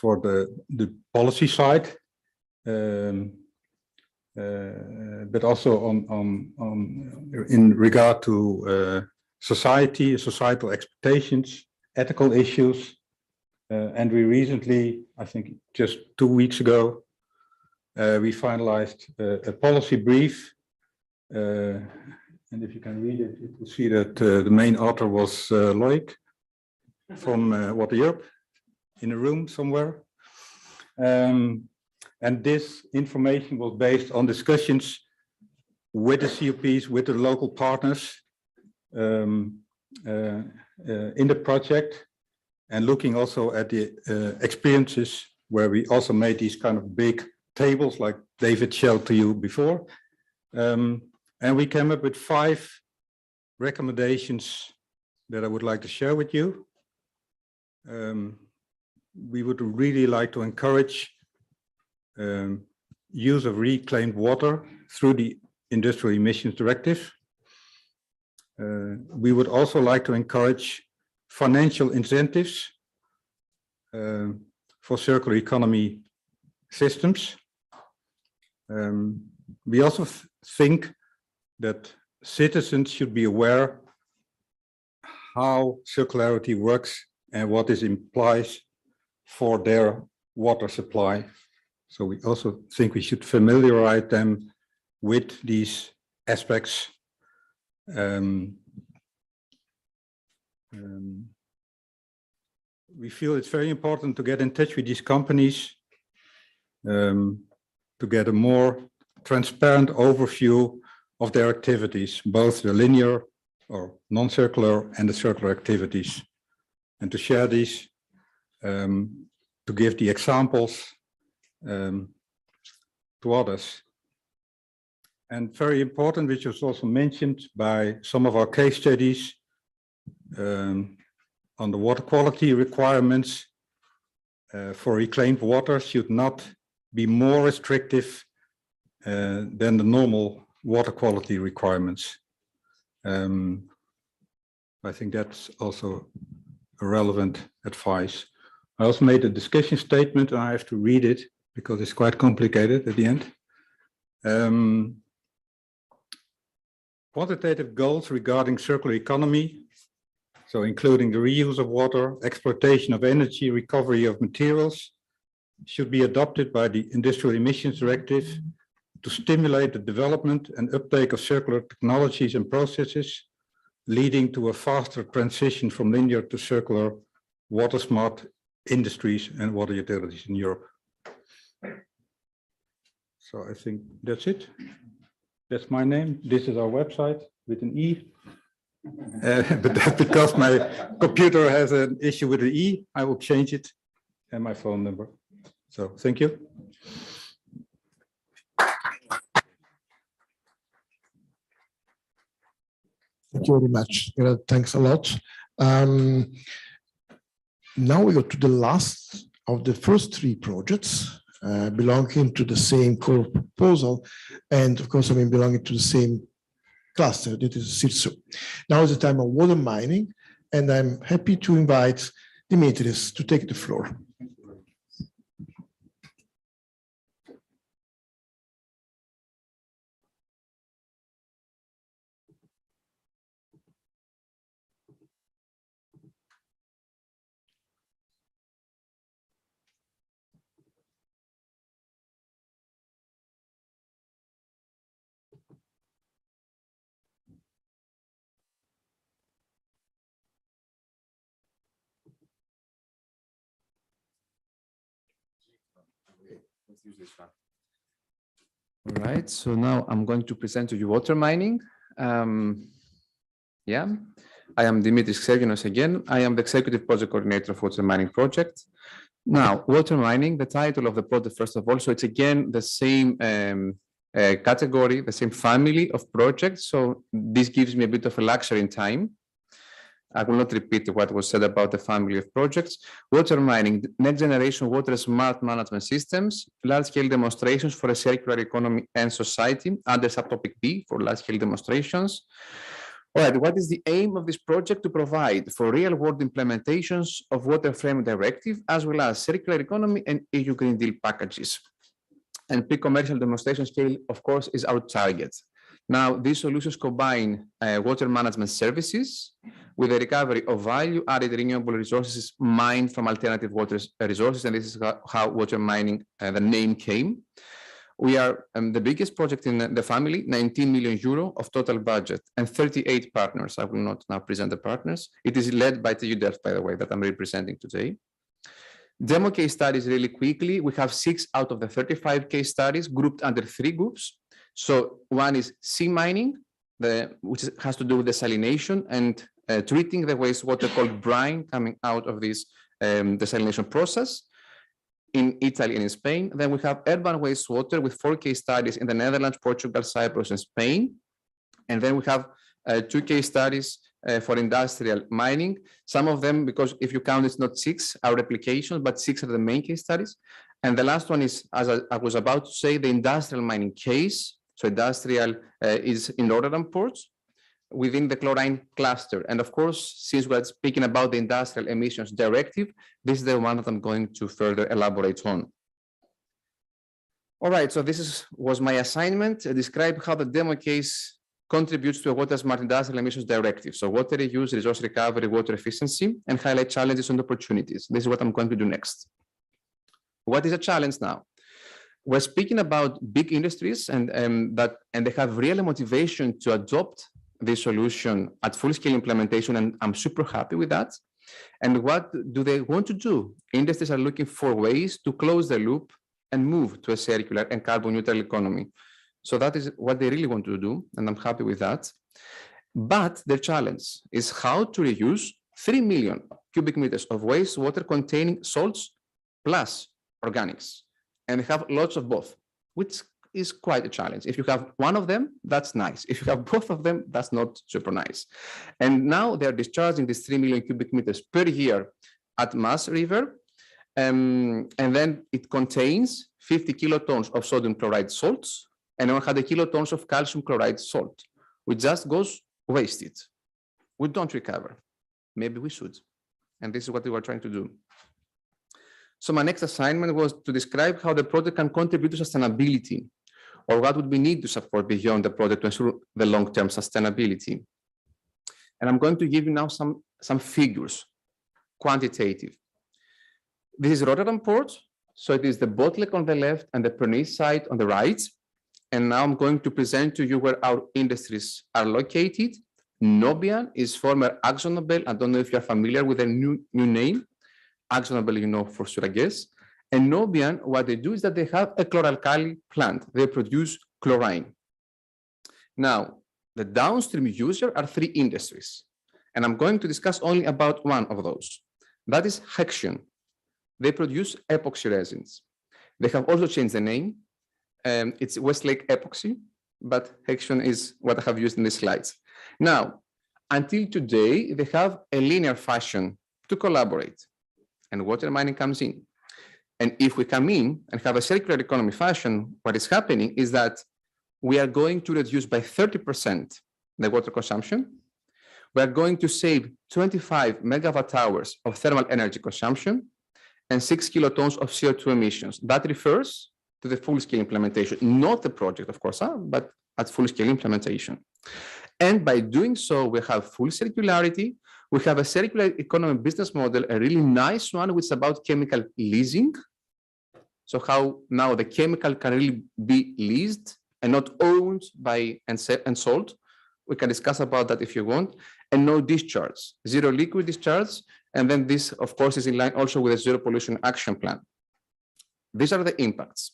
the policy side, but also in regard to societal expectations, ethical issues. And we recently, I think just 2 weeks ago, we finalized a policy brief. And if you can read it, you will see that the main author was Loic. from Water Europe in a room somewhere. And this information was based on discussions with the COPs, with the local partners in the project, and looking also at the experiences where we also made these kind of big tables like David showed to you before. And we came up with 5 recommendations that I would like to share with you. We would really like to encourage use of reclaimed water through the Industrial Emissions Directive. We would also like to encourage financial incentives for circular economy systems. We also think that citizens should be aware how circularity works and what this implies for their water supply. So we also think we should familiarize them with these aspects. We feel it's very important to get in touch with these companies to get a more transparent overview of their activities, both the linear or non-circular and the circular activities, and to share these, to give the examples to others. And very important, which was also mentioned by some of our case studies on the water quality requirements for reclaimed water should not be more restrictive than the normal water quality requirements. I think that's also a relevant advice. I also made a discussion statement, and I have to read it because it's quite complicated at the end. Quantitative goals regarding circular economy, so including the reuse of water, exploitation of energy, recovery of materials, should be adopted by the Industrial Emissions Directive to stimulate the development and uptake of circular technologies and processes, leading to a faster transition from linear to circular water smart industries and water utilities in Europe. So I think that's it. That's my name. This is our website with an E. But that's because my computer has an issue with the E. I will change it, and my phone number. So thank you. Thank you very much. Thanks a lot. Now we go to the last of the first 3 projects belonging to the same core proposal, and of course, belonging to the same cluster, that is CIRSO. Now is the time of water mining, and I'm happy to invite Dimitris to take the floor. All right, so now I'm going to present to you water mining. Yeah, I am Dimitris Xerginos again. I am the Executive Project Coordinator of Water Mining Project. Now, water mining, the title of the project, first of all, so it's again the same category, the same family of projects. So this gives me a bit of a luxury in time. I will not repeat what was said about the family of projects. Water mining, next generation water smart management systems, large-scale demonstrations for a circular economy and society, under subtopic B for large-scale demonstrations. All right, what is the aim of this project? To provide for real-world implementations of Water Framework Directive, as well as circular economy and EU Green Deal packages. And pre-commercial demonstration scale, of course, is our target. Now, these solutions combine water management services with the recovery of value-added renewable resources mined from alternative water resources, and this is how water mining, the name came. We are the biggest project in the family, 19 million euro of total budget and 38 partners. I will not now present the partners. It is led by TU Delft, by the way, that I'm representing today. Demo case studies really quickly. We have 6 out of the 35 case studies grouped under 3 groups. So one is sea mining, which has to do with desalination and treating the wastewater called brine coming out of this desalination process in Italy and in Spain. Then we have urban wastewater with 4 case studies in the Netherlands, Portugal, Cyprus, and Spain. And then we have 2 case studies for industrial mining. Some of them, because if you count, it's not 6, are replications, but 6 are the main case studies. And the last one is, as I was about to say, the industrial mining case. So industrial is in Rotterdam ports within the chlorine cluster. And of course, since we're speaking about the Industrial Emissions Directive, this is the one that I'm going to further elaborate on. All right, so this was my assignment, describe how the demo case contributes to a water smart industrial emissions directive. So water reuse, resource recovery, water efficiency, and highlight challenges and opportunities. This is what I'm going to do next. What is a challenge now? We're speaking about big industries and they have real motivation to adopt this solution at full-scale implementation, and I'm super happy with that. And what do they want to do? Industries are looking for ways to close the loop and move to a circular and carbon neutral economy. So that is what they really want to do, and I'm happy with that. But the challenge is how to reuse 3 million cubic meters of wastewater containing salts plus organics. And they have lots of both, which is quite a challenge. If you have one of them, that's nice. If you have both of them, that's not super nice. And now they're discharging these 3 million cubic meters per year at Maas River. And then it contains 50 kilotons of sodium chloride salts and 100 kilotons of calcium chloride salt, which just goes wasted. We don't recover. Maybe we should. And this is what we were trying to do. So my next assignment was to describe how the project can contribute to sustainability, or what would we need to support beyond the project to ensure the long-term sustainability. And I'm going to give you now some figures, quantitative. This is Rotterdam Port. So it is the bottleneck on the left and the Pernice side on the right. And now I'm going to present to you where our industries are located. Nobian is former AkzoNobel. I don't know if you're familiar with the new name. AkzoNobel, you know for sure, I guess. And Nobian, what they do is that they have a chloralkali plant. They produce chlorine. Now, the downstream user are 3 industries. And I'm going to discuss only about one of those. That is Hexion. They produce epoxy resins. They have also changed the name. It's Westlake Epoxy, but Hexion is what I have used in the slides. Now, until today, they have a linear fashion to collaborate. And water mining comes in. And if we come in and have a circular economy fashion, what is happening is that we are going to reduce by 30% the water consumption. We are going to save 25 megawatt hours of thermal energy consumption and 6 kilotons of CO2 emissions. That refers to the full-scale implementation, not the project, of course, but at full-scale implementation. And by doing so, we have full circularity. We have a circular economy business model, a really nice one, which is about chemical leasing. So how now the chemical can really be leased and not owned by and sold. We can discuss about that if you want. And no discharge, zero liquid discharge. And then this, of course, is in line also with a zero pollution action plan. These are the impacts.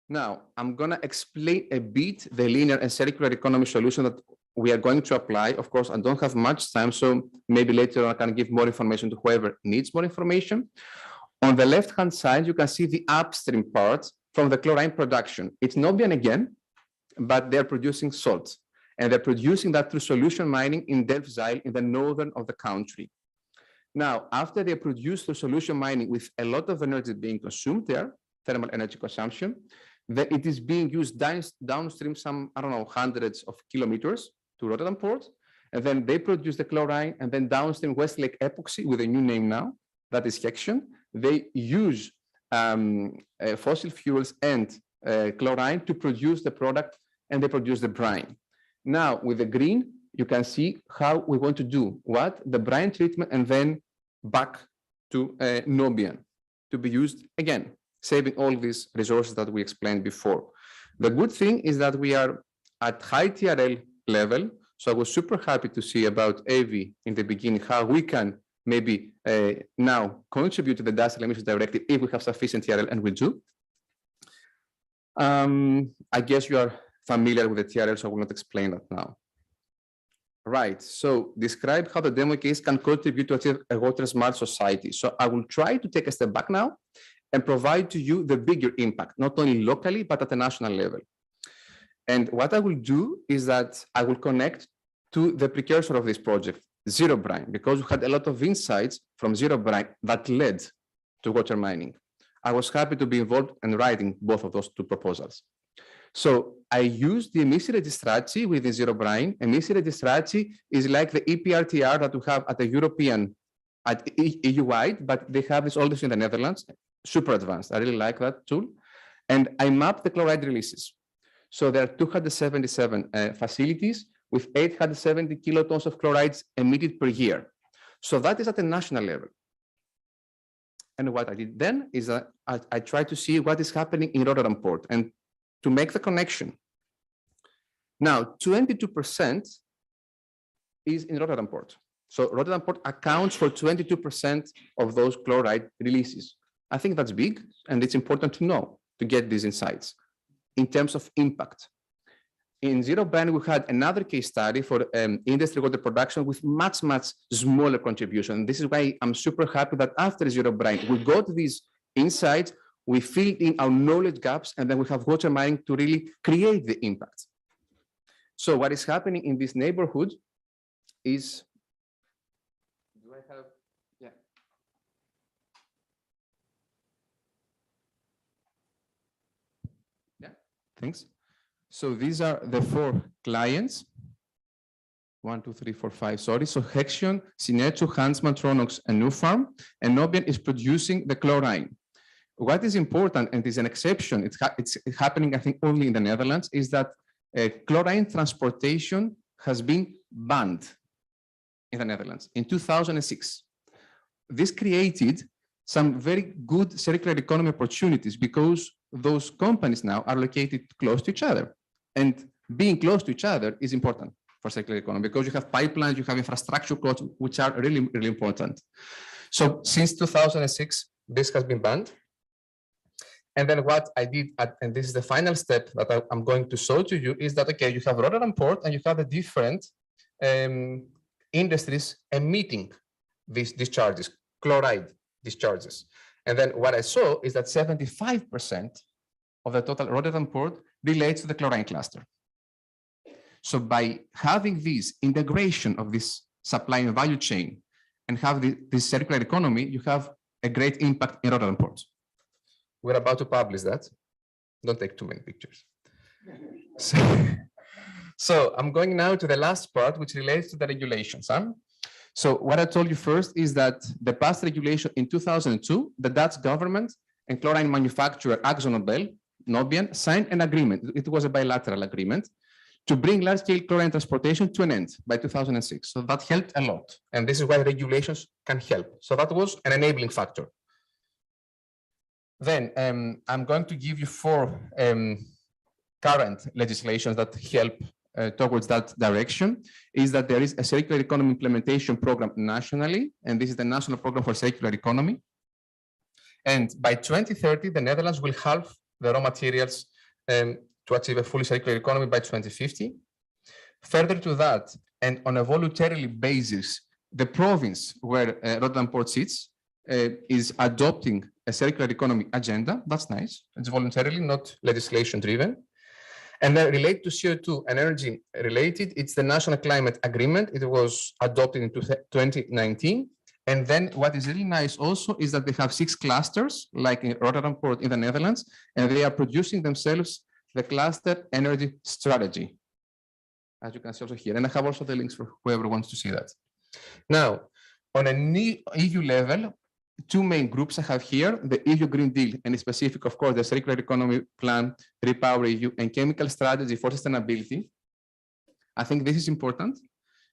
Now, I'm going to explain a bit the linear and circular economy solution that we are going to apply. Of course, I don't have much time, so maybe later on I can give more information to whoever needs more information. On the left-hand side, you can see the upstream part from the chlorine production. It's Nobian again, but they're producing salt. And they're producing that through solution mining in Delfzijl in the northern of the country. Now, after they produce through solution mining with a lot of energy being consumed there, thermal energy consumption, that it is being used downstream some, I don't know, hundreds of kilometers to Rotterdam Port. And then they produce the chlorine, and then downstream Westlake Epoxy with a new name now, that is Hexion. They use fossil fuels and chlorine to produce the product, and they produce the brine. Now, with the green, you can see how we want to do what? The brine treatment, and then back to Nobian to be used again saving all these resources that we explained before. The good thing is that we are at high TRL level. So I was super happy to see about AV in the beginning, how we can maybe now contribute to the Industrial Emissions Directive if we have sufficient TRL, and we do. I guess you are familiar with the TRL, so I will not explain that now. Right, so describe how the demo case can contribute to achieve a water smart society. So I will try to take a step back now and provide to you the bigger impact, not only locally, but at the national level. And what I will do is that I will connect to the precursor of this project, Zero Brine, because we had a lot of insights from Zero Brine that led to water mining. I was happy to be involved in writing both of those two proposals. So I used the emission strategy within Zero Brine. Emission strategy is like the EPRTR that we have at the European, at EU-wide, but they have this also in the Netherlands, super advanced. I really like that tool. And I mapped the chloride releases. So there are 277 facilities with 870 kilotons of chlorides emitted per year. So that is at the national level. And what I did then is that I tried to see what is happening in Rotterdam Port and to make the connection. Now, 22% is in Rotterdam Port. So Rotterdam Port accounts for 22% of those chloride releases. I think that's big, and it's important to know, to get these insights in terms of impact. In Zero Brine, we had another case study for industry water production with much, much smaller contribution. This is why I'm super happy that after Zero Brine, we got these insights, we filled in our knowledge gaps, and then we have water mining to really create the impact. So what is happening in this neighborhood is, do I have, yeah. Yeah, thanks. So these are the 4 clients. 1, 2, 3, 4, 5, sorry. So Hexion, Sinetsu, Huntsman, Tronox, and New Farm, and Nobian is producing the chlorine. What is important, and is an exception, it's happening, I think, only in the Netherlands, is that chlorine transportation has been banned in the Netherlands in 2006. This created some very good circular economy opportunities because those companies now are located close to each other. And being close to each other is important for circular economy because you have pipelines, you have infrastructure costs, which are really, really important. So since 2006, this has been banned. And then what I did, and this is the final step that I'm going to show to you, is that, okay, you have Rotterdam Port and you have the different industries emitting these discharges, chloride discharges. And then what I saw is that 75% of the total Rotterdam Port relates to the chlorine cluster. So by having this integration of this supply and value chain and have this circular economy, you have a great impact in Rotterdam Port. We're about to publish that. Don't take too many pictures. So I'm going now to the last part, which relates to the regulations. So what I told you first is that the past regulation in 2002, the Dutch government and chlorine manufacturer AkzoNobel, Nobian, signed an agreement. It was a bilateral agreement to bring large-scale chlorine transportation to an end by 2006. So that helped a lot. And this is why regulations can help. So that was an enabling factor. Then I'm going to give you 4 current legislations that help towards that direction. Is that there is a circular economy implementation program nationally, and this is the National Program for Circular Economy. And by 2030, the Netherlands will halve the raw materials to achieve a fully circular economy by 2050. Further to that, and on a voluntarily basis, the province where Rotterdam Port sits is adopting a circular economy agenda. That's nice. It's voluntarily, not legislation driven. And then related to CO2 and energy related, it's the National Climate Agreement. It was adopted in 2019. And then what is really nice also is that they have 6 clusters, like in Rotterdam Port in the Netherlands, and they are producing themselves the cluster energy strategy, as you can see also here. And I have also the links for whoever wants to see that. Now, on a EU level, 2 main groups I have here, the EU Green Deal, and in specific, of course, the Circular Economy Plan, Repower EU, and Chemical Strategy for Sustainability. I think this is important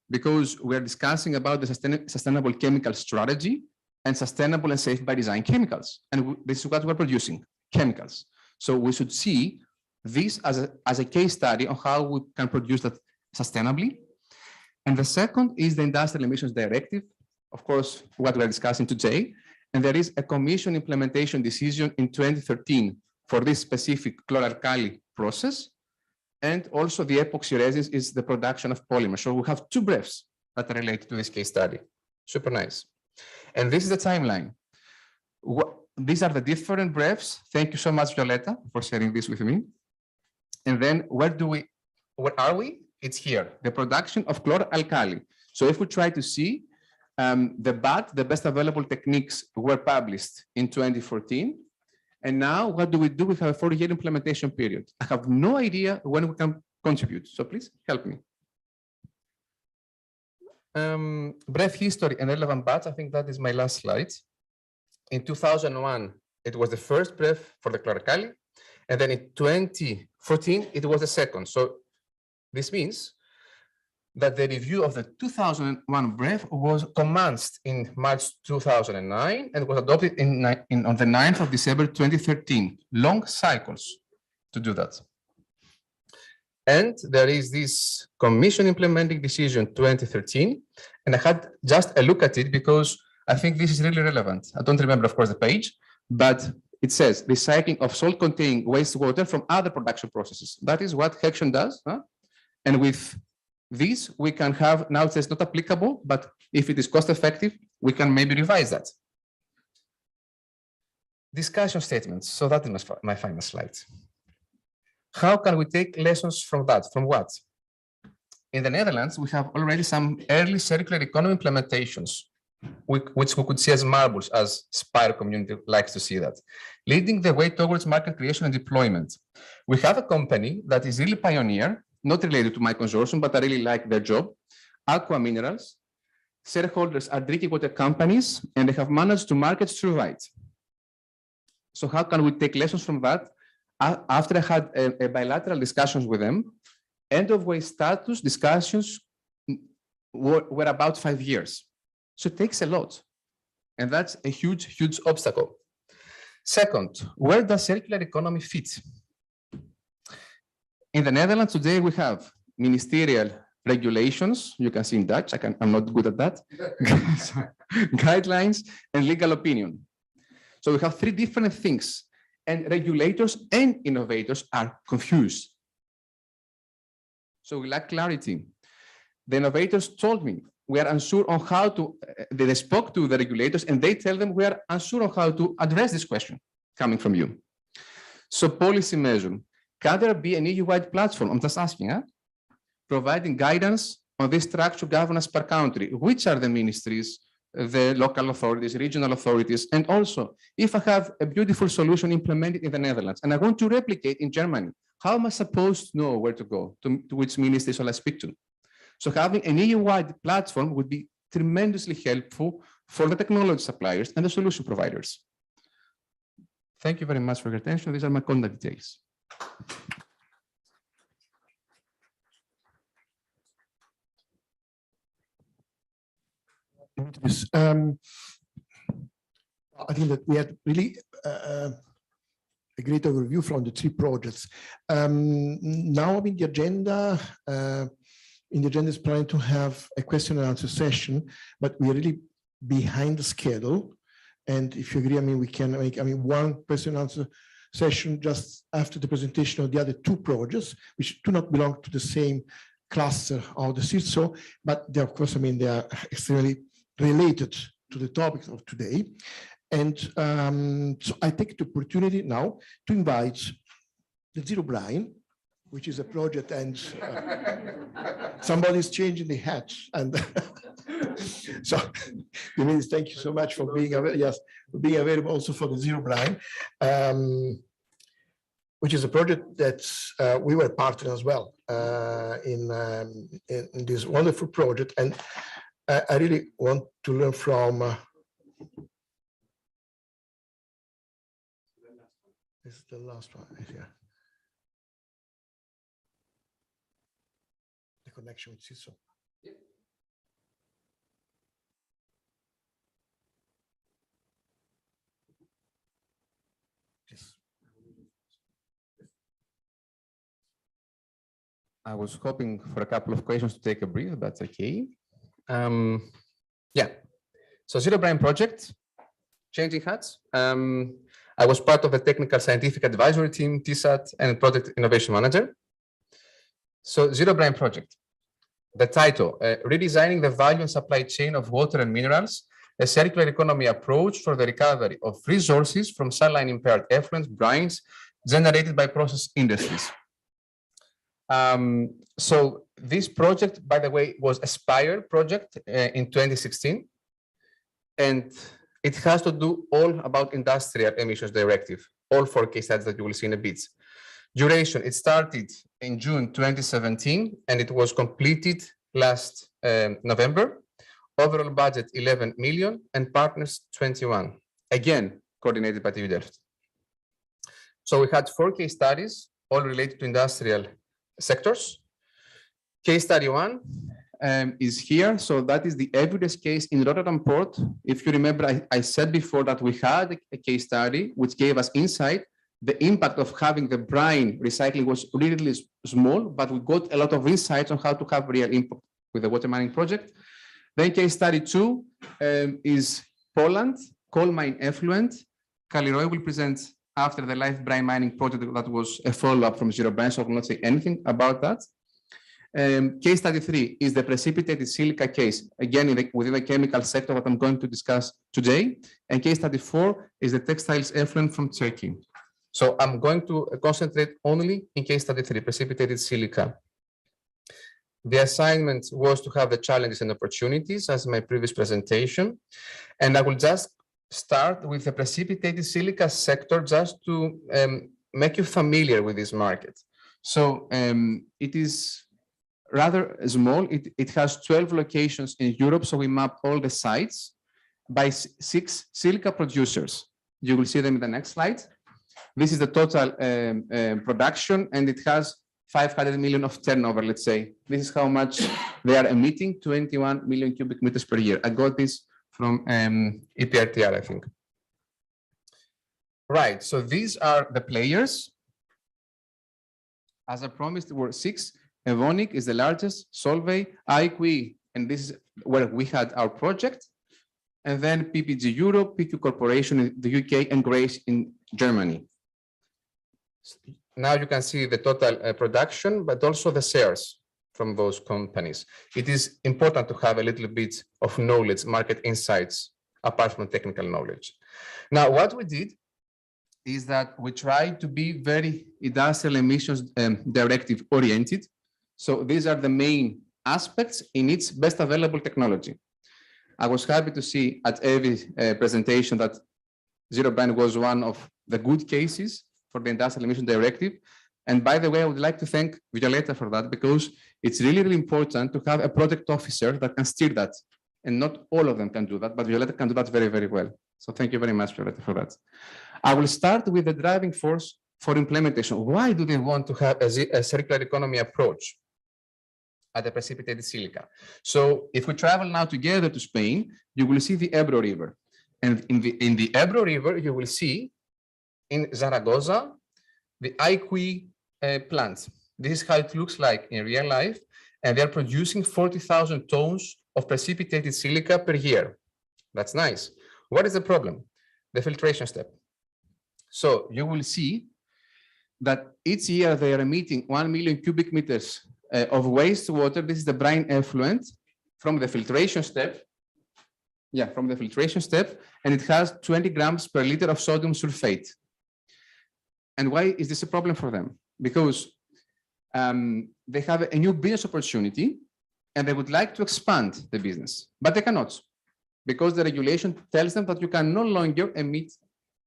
because we are discussing about the sustainable chemical strategy and sustainable and safe by design chemicals. And this is what we're producing. chemicals. So we should see this as a case study on how we can produce that sustainably. And the second is the Industrial Emissions Directive, of course, what we're discussing today. And there is a Commission implementation decision in 2013 for this specific chloralkali process. And also the epoxy resins is the production of polymers. So we have two briefs that are related to this case study. Super nice. And this is the timeline. These are the different briefs. Thank you so much, Violetta, for sharing this with me. And then where are we? It's here, the production of chloralkali. So if we try to see the best available techniques were published in 2014. And now what do? We have a 4-year implementation period. I have no idea when we can contribute. So please help me. Brief history and relevant batch. I think that is my last slide. In 2001, it was the first brief for the chloralkali. And then in 2014, it was the second. So this means that the review of the 2001 brief was commenced in March 2009 and was adopted on the 9th of December 2013. Long cycles to do that. And there is this Commission implementing decision 2013. And I had just a look at it because I think this is really relevant. I don't remember, of course, the page, but it says recycling of salt-containing wastewater from other production processes. That is what Hexion does. Huh? And with this, we can have, now it says not applicable, but if it is cost effective, we can maybe revise that. Discussion statements. So that is my final slide. How can we take lessons from that? From what? In the Netherlands, we have already some early circular economy implementations, which we could see as marbles, as Spire community likes to see that, leading the way towards market creation and deployment. We have a company that is really pioneer, not related to my consortium, but I really like their job, Aqua Minerals. Shareholders are drinking water companies, and they have managed to market through right. So how can we take lessons from that? After I had a bilateral discussions with them, end of way status discussions were about 5 years. So it takes a lot. And that's a huge, huge obstacle. Second, where does circular economy fit? In the Netherlands today, we have ministerial regulations. You can see in Dutch, I'm not good at that. Guidelines and legal opinion. So we have 3 different things, and regulators and innovators are confused. So we lack clarity. The innovators told me, we are unsure on how to, they spoke to the regulators and they tell them we are unsure on how to address this question coming from you. So policy measure, can there be an EU-wide platform? I'm just asking, providing guidance on this structural governance per country. Which are the ministries, the local authorities, regional authorities, and also if I have a beautiful solution implemented in the Netherlands and I want to replicate in Germany, how am I supposed to know where to go, to which ministry shall I speak to? So having an EU-wide platform would be tremendously helpful for the technology suppliers and the solution providers. Thank you very much for your attention. These are my contact details. I think that we had really a great overview from the 3 projects. Now in the agenda, is planning to have a question and answer session, but we're really behind the schedule. And if you agree, we can make, one question and answer session just after the presentation of the other 2 projects, which do not belong to the same cluster of the CIRSO, but they, of course, they are extremely related to the topics of today. And so I take the opportunity now to invite the Zero Blind, which is a project, and somebody's changing the hat. And so, Denise, thank you so much for being available. Yes, for being available also for the Zero Blind, which is a project that we were partners as well in this wonderful project. And I really want to learn from. This is the last one. Yeah. The connection with CISO. Yes. I was hoping for a couple of questions to take a brief. That's okay. Yeah. So Zero Brine project, changing hats. I was part of the technical scientific advisory team, TSAT, and project innovation manager. So Zero Brine project. The title, redesigning the value and supply chain of water and minerals, a circular economy approach for the recovery of resources from saline impaired effluent brines generated by process industries. So this project, by the way, was a Spire project in 2016, and it has to do all about industrial emissions directive, all 4 case studies that you will see in a bit. Duration, it started in June 2017, and it was completed last November. Overall budget 11 million and partners 21. Again, coordinated by TU Delft. So we had 4 case studies, all related to industrial sectors. Case study 1 is here. So that is the evidence case in Rotterdam Port. If you remember, I said before that we had a case study which gave us insight. The impact of having the brine recycling was really small, but we got a lot of insights on how to have real impact with the water mining project. Then case study 2 is Poland, coal mine effluent. Kaliroy will present after the live brine mining project that was a follow-up from Zero Brine, so I will not say anything about that. Case study 3 is the precipitated silica case, again within the chemical sector that I'm going to discuss today. And case study 4 is the textiles effluent from Turkey. So I'm going to concentrate only in case study 3, precipitated silica. The assignment was to have the challenges and opportunities as my previous presentation. And I will just start with the precipitated silica sector just to make you familiar with this market. So it is rather small. It has 12 locations in Europe. So we map all the sites by 6 silica producers. You will see them in the next slide. This is the total production, and it has 500 million of turnover, let's say. This is how much they are emitting, 21 million cubic meters per year. I got this from EPRTR, I think. Right, so these are the players. As I promised, there were 6. Evonik is the largest, Solvay, IQE, and this is where we had our project. And then PPG Europe, PQ Corporation in the UK, and Grace in Germany. Now you can see the total production, but also the shares from those companies. It is important to have a little bit of knowledge, market insights, apart from technical knowledge. Now, what we did is that we tried to be very industrial emissions directive oriented. So these are the main aspects in its best available technology. I was happy to see at every presentation that Zero Brine was one of the good cases for the Industrial Emission Directive. And by the way, I would like to thank Violeta for that, because it's really, really important to have a project officer that can steer that. And not all of them can do that, but Violeta can do that very, very well. So thank you very much, Violeta, for that. I will start with the driving force for implementation. Why do they want to have a circular economy approach at the precipitated silica? So if we travel now together to Spain, you will see the Ebro River. And in the Ebro River, you will see in Zaragoza, the IQE plants. This is how it looks like in real life. And they're producing 40,000 tons of precipitated silica per year. That's nice. What is the problem? The filtration step. So you will see that each year they are emitting 1 million cubic meters of wastewater. This is the brine effluent from the filtration step. Yeah, from the filtration step. And it has 20 grams per liter of sodium sulfate. And why is this a problem for them? Because they have a new business opportunity and they would like to expand the business, but they cannot, because the regulation tells them that you can no longer emit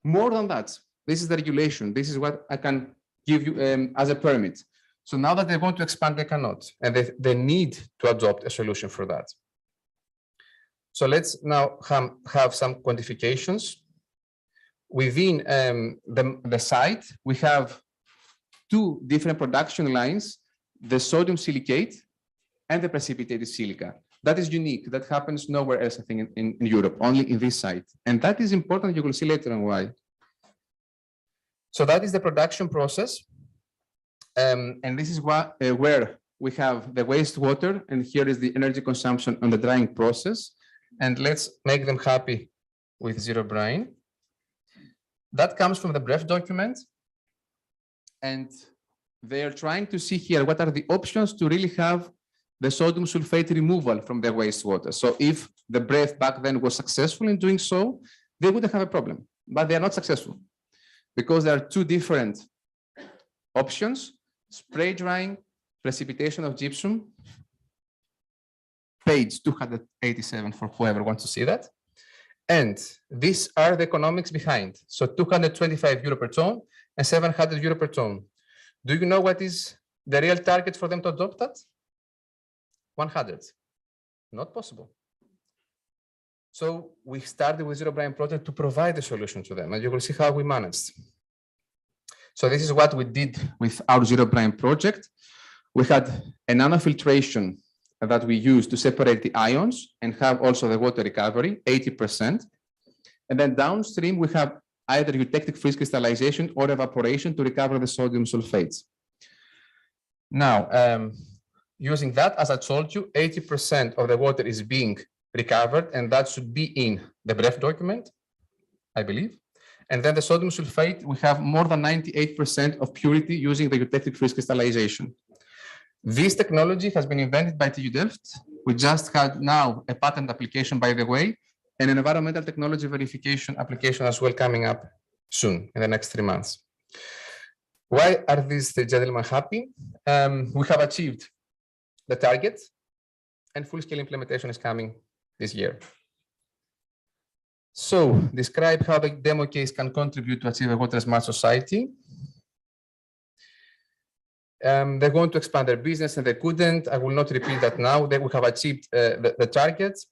more than that. This is the regulation. This is what I can give you as a permit. So now that they want to expand, they cannot, and they need to adopt a solution for that. So let's now have some quantifications. Within the site, we have 2 different production lines, the sodium silicate and the precipitated silica. That is unique. That happens nowhere else, I think, in Europe, only in this site. And that is important. You will see later on why. So that is the production process. And this is where we have the wastewater, and here is the energy consumption on the drying process. And let's make them happy with zero brine. That comes from the BREF document. And they're trying to see here what are the options to really have the sodium sulfate removal from the wastewater. So if the BREF back then was successful in doing so, they wouldn't have a problem, but they are not successful because there are two different options: spray drying, precipitation of gypsum, page 287 for whoever wants to see that. And these are the economics behind. So 225 euro per ton and 700 euro per ton. Do you know what is the real target for them to adopt that? 100. Not possible. So we started with Zero Brine project to provide the solution to them, and you will see how we managed. So this is what we did with our Zero Brine project. We had a nanofiltration that we used to separate the ions and have also the water recovery, 80%. And then downstream, we have either eutectic freeze crystallization or evaporation to recover the sodium sulfates. Now, using that, as I told you, 80% of the water is being recovered, and that should be in the BREF document, I believe. And then the sodium sulfate, we have more than 98% of purity using the eutectic freeze crystallization. This technology has been invented by TU Delft. We just had now a patent application, by the way, and an environmental technology verification application as well coming up soon in the next 3 months. Why are these gentlemen happy? We have achieved the target, and full-scale implementation is coming this year. So, describe how the demo case can contribute to achieve a water smart society. They're going to expand their business and they couldn't. I will not repeat that now. They will have achieved the targets.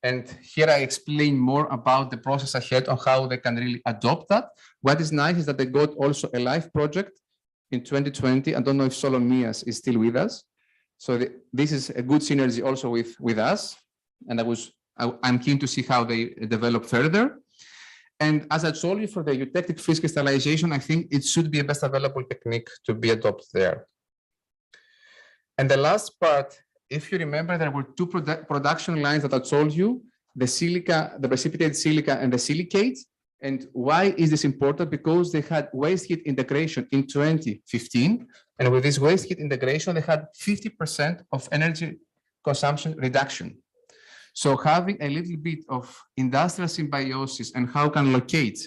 And here I explain more about the process ahead on how they can really adopt that. What is nice is that they got also a live project in 2020. I don't know if Solonias is still with us. So this is a good synergy also with us. And I'm keen to see how they develop further. And as I told you, for the eutectic freeze crystallization, I think it should be a best available technique to be adopted there. And the last part, if you remember, there were two production lines that I told you, the silica, the precipitated silica and the silicate. And why is this important? Because they had waste heat integration in 2015. And with this waste heat integration, they had 50% of energy consumption reduction. So having a little bit of industrial symbiosis and how can locate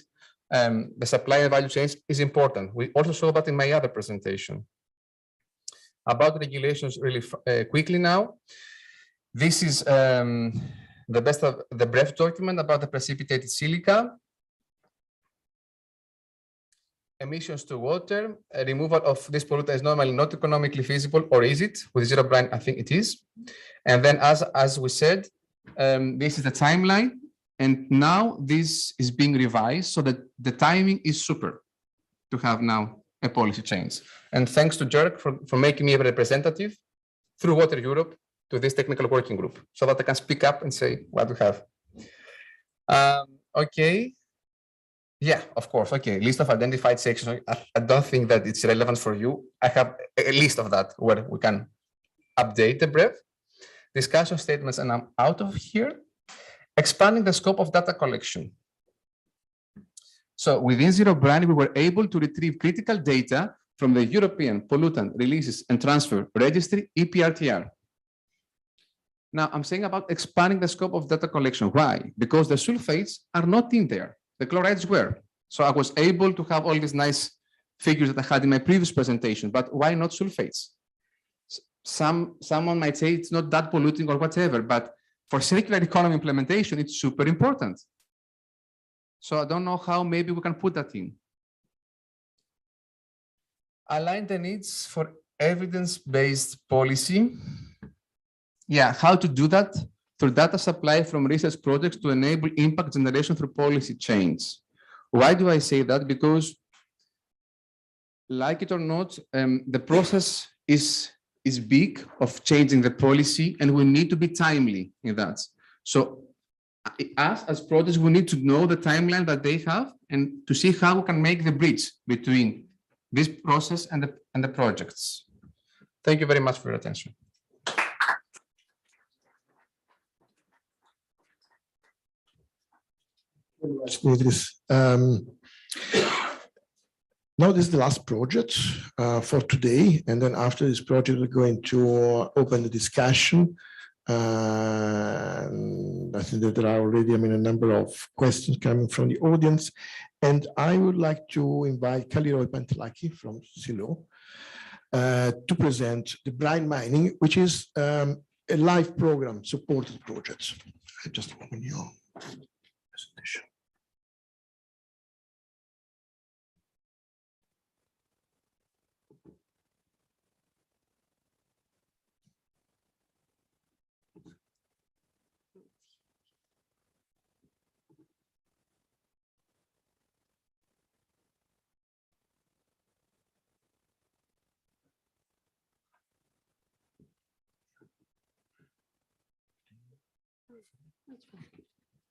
the supply and value chains is important. We also saw that in my other presentation. About regulations really quickly now. This is the best of the BREF document about the precipitated silica. Emissions to water, removal of this pollutant is normally not economically feasible, or is it? With zero brine, I think it is. And then as we said, this is the timeline. And now this is being revised so that the timing is super to have now a policy change. And thanks to Jörg for making me a representative through Water Europe to this technical working group so that I can speak up and say what we have. Okay. Yeah, of course. Okay, list of identified sections. I don't think that it's relevant for you. I have a list of that where we can update the BREF. Discussion statements, and I'm out of here. Expanding the scope of data collection. So within Zero Brine, we were able to retrieve critical data from the European Pollutant Releases and Transfer Registry, EPRTR. Now, I'm saying about expanding the scope of data collection. Why? Because the sulfates are not in there. The chlorides were. So I was able to have all these nice figures that I had in my previous presentation, but why not sulfates? Someone might say it's not that polluting or whatever, but for circular economy implementation, it's super important. So I don't know how maybe we can put that in. Align the needs for evidence-based policy. Yeah, how to do that? Through data supply from research projects to enable impact generation through policy change. Why do I say that? Because, like it or not, the process is big of changing the policy, and we need to be timely in that. So us as projects, we need to know the timeline that they have and to see how we can make the bridge between this process and the projects. Thank you very much for your attention. Dimitris. Now this is the last project for today, and then after this project, we're going to open the discussion. I think that there are already, a number of questions coming from the audience, and I would like to invite Kaliroy Pantelaki from Silo to present the brine mining, which is a live program supported project. I just open your presentation.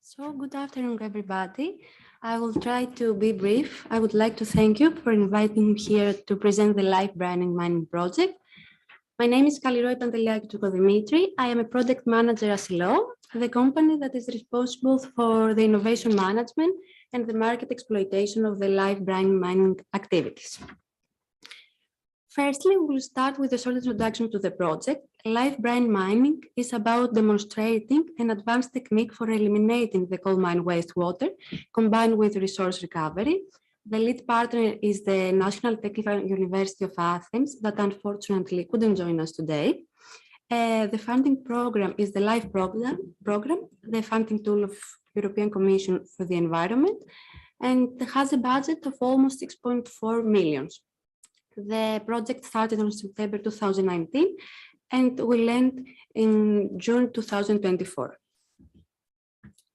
So good afternoon, everybody. I will try to be brief. I would like to thank you for inviting me here to present the live brining mining project. My name is Kaliroy Pantelaki. I am a project manager at Silo, the company that is responsible for the innovation management and the market exploitation of the live brining mining activities. Firstly, we'll start with a short introduction to the project. Live brine mining is about demonstrating an advanced technique for eliminating the coal mine wastewater combined with resource recovery. The lead partner is the National Technical University of Athens that unfortunately couldn't join us today. The funding program is the LIFE program, the funding tool of European Commission for the Environment, and has a budget of almost 6.4 million. The project started on September 2019 and will end in June 2024.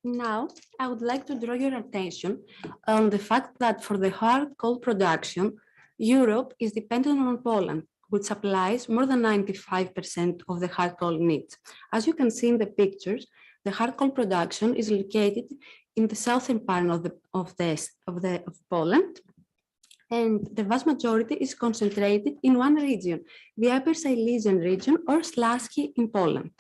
Now, I would like to draw your attention on the fact that for the hard coal production, Europe is dependent on Poland, which supplies more than 95% of the hard coal needs. As you can see in the pictures, the hard coal production is located in the southern part of Poland, and the vast majority is concentrated in one region, the Upper Silesian region or Śląski in Poland.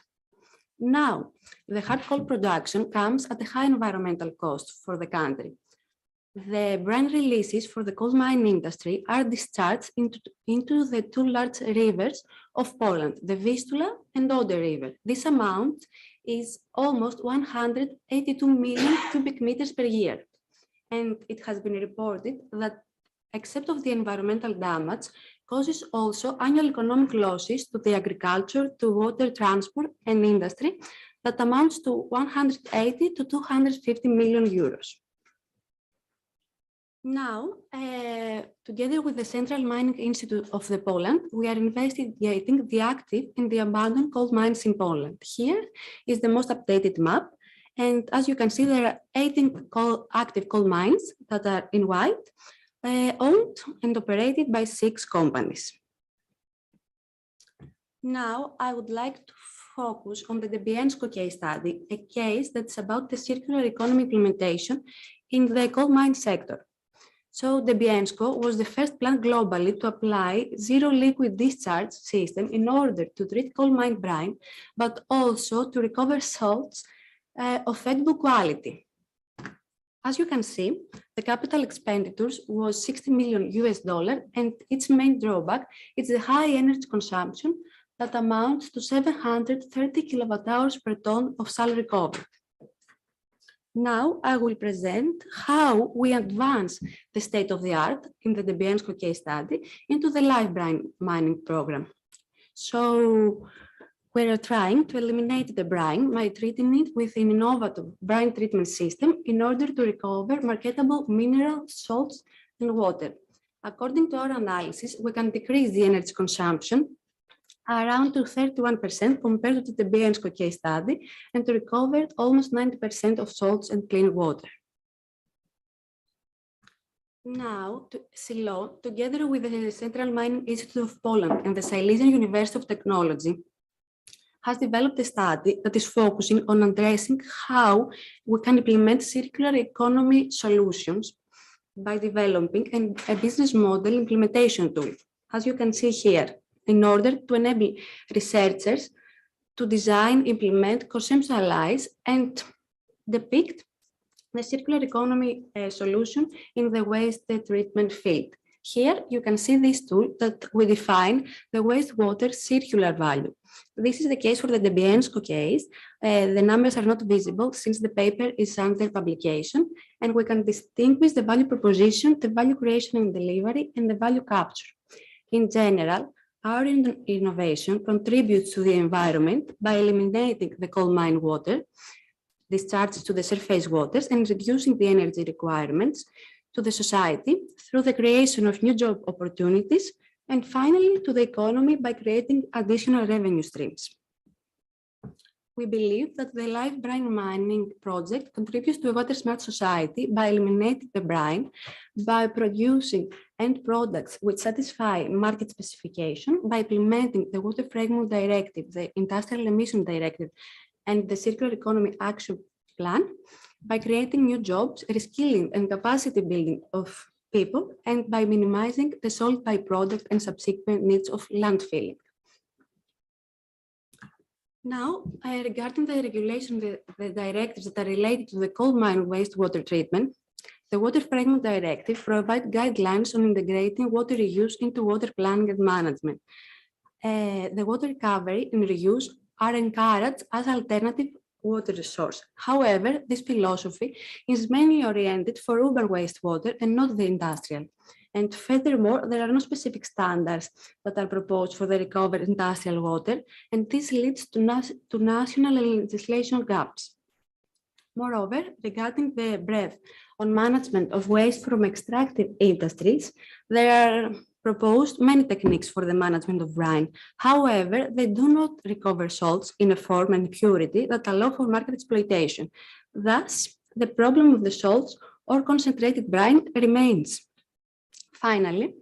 Now, the hard coal production comes at a high environmental cost for the country. The brine releases for the coal mine industry are discharged into the two large rivers of Poland, the Vistula and Oder River. This amount is almost 182 million cubic meters per year. And it has been reported that except of the environmental damage, causes also annual economic losses to the agriculture, to water transport and industry that amounts to 180 to 250 million euros. Now, together with the Central Mining Institute of Poland, we are investigating the active and the abandoned coal mines in Poland. Here is the most updated map. And as you can see, there are 18 active coal mines that are in white, owned and operated by 6 companies. Now, I would like to focus on the Debiensko case study, a case that's about the circular economy implementation in the coal mine sector. So Debiensko was the first plant globally to apply zero liquid discharge system in order to treat coal mine brine, but also to recover salts of edible quality. As you can see, the capital expenditures was $60 million, and its main drawback is the high energy consumption that amounts to 730 kilowatt hours per ton of salt recovered. Now I will present how we advance the state of the art in the Debiensko case study into the live brine mining program. So we are trying to eliminate the brine by treating it with an innovative brine treatment system in order to recover marketable mineral salts and water. According to our analysis, we can decrease the energy consumption around to 31% compared to the Debiensko case study and to recover almost 90% of salts and clean water. Now, Silo, together with the Central Mining Institute of Poland and the Silesian University of Technology, has developed a study that is focusing on addressing how we can implement circular economy solutions by developing a business model implementation tool. As you can see here in order to enable researchers to design, implement, conceptualize, and depict the circular economy solution in the waste treatment field. Here you can see this tool that we define the wastewater circular value. This is the case for the Debiensko case. The numbers are not visible since the paper is under publication, and we can distinguish the value proposition, the value creation and delivery, and the value capture. In general, our innovation contributes to the environment by eliminating the coal mine water discharges to the surface waters and reducing the energy requirements to the society through the creation of new job opportunities, and finally to the economy by creating additional revenue streams. We believe that the live brine mining project contributes to a water smart society by eliminating the brine, by producing end products which satisfy market specification, by implementing the Water Framework Directive, the Industrial Emission Directive, and the Circular Economy Action Plan, by creating new jobs, reskilling and capacity building of people, and by minimizing the salt byproduct and subsequent needs of landfilling. Now, regarding the regulation, the directives that are related to the coal mine wastewater treatment, the Water Framework Directive provides guidelines on integrating water reuse into water planning and management. The water recovery and reuse are encouraged as alternative water resource. However, this philosophy is mainly oriented for urban wastewater and not the industrial. And furthermore, there are no specific standards that are proposed for the recovered industrial water, and this leads to national legislation gaps. Moreover, regarding the breadth on management of waste from extractive industries, there are proposed many techniques for the management of brine. However, they do not recover salts in a form and purity that allow for market exploitation. Thus, the problem with the salts or concentrated brine remains. Finally,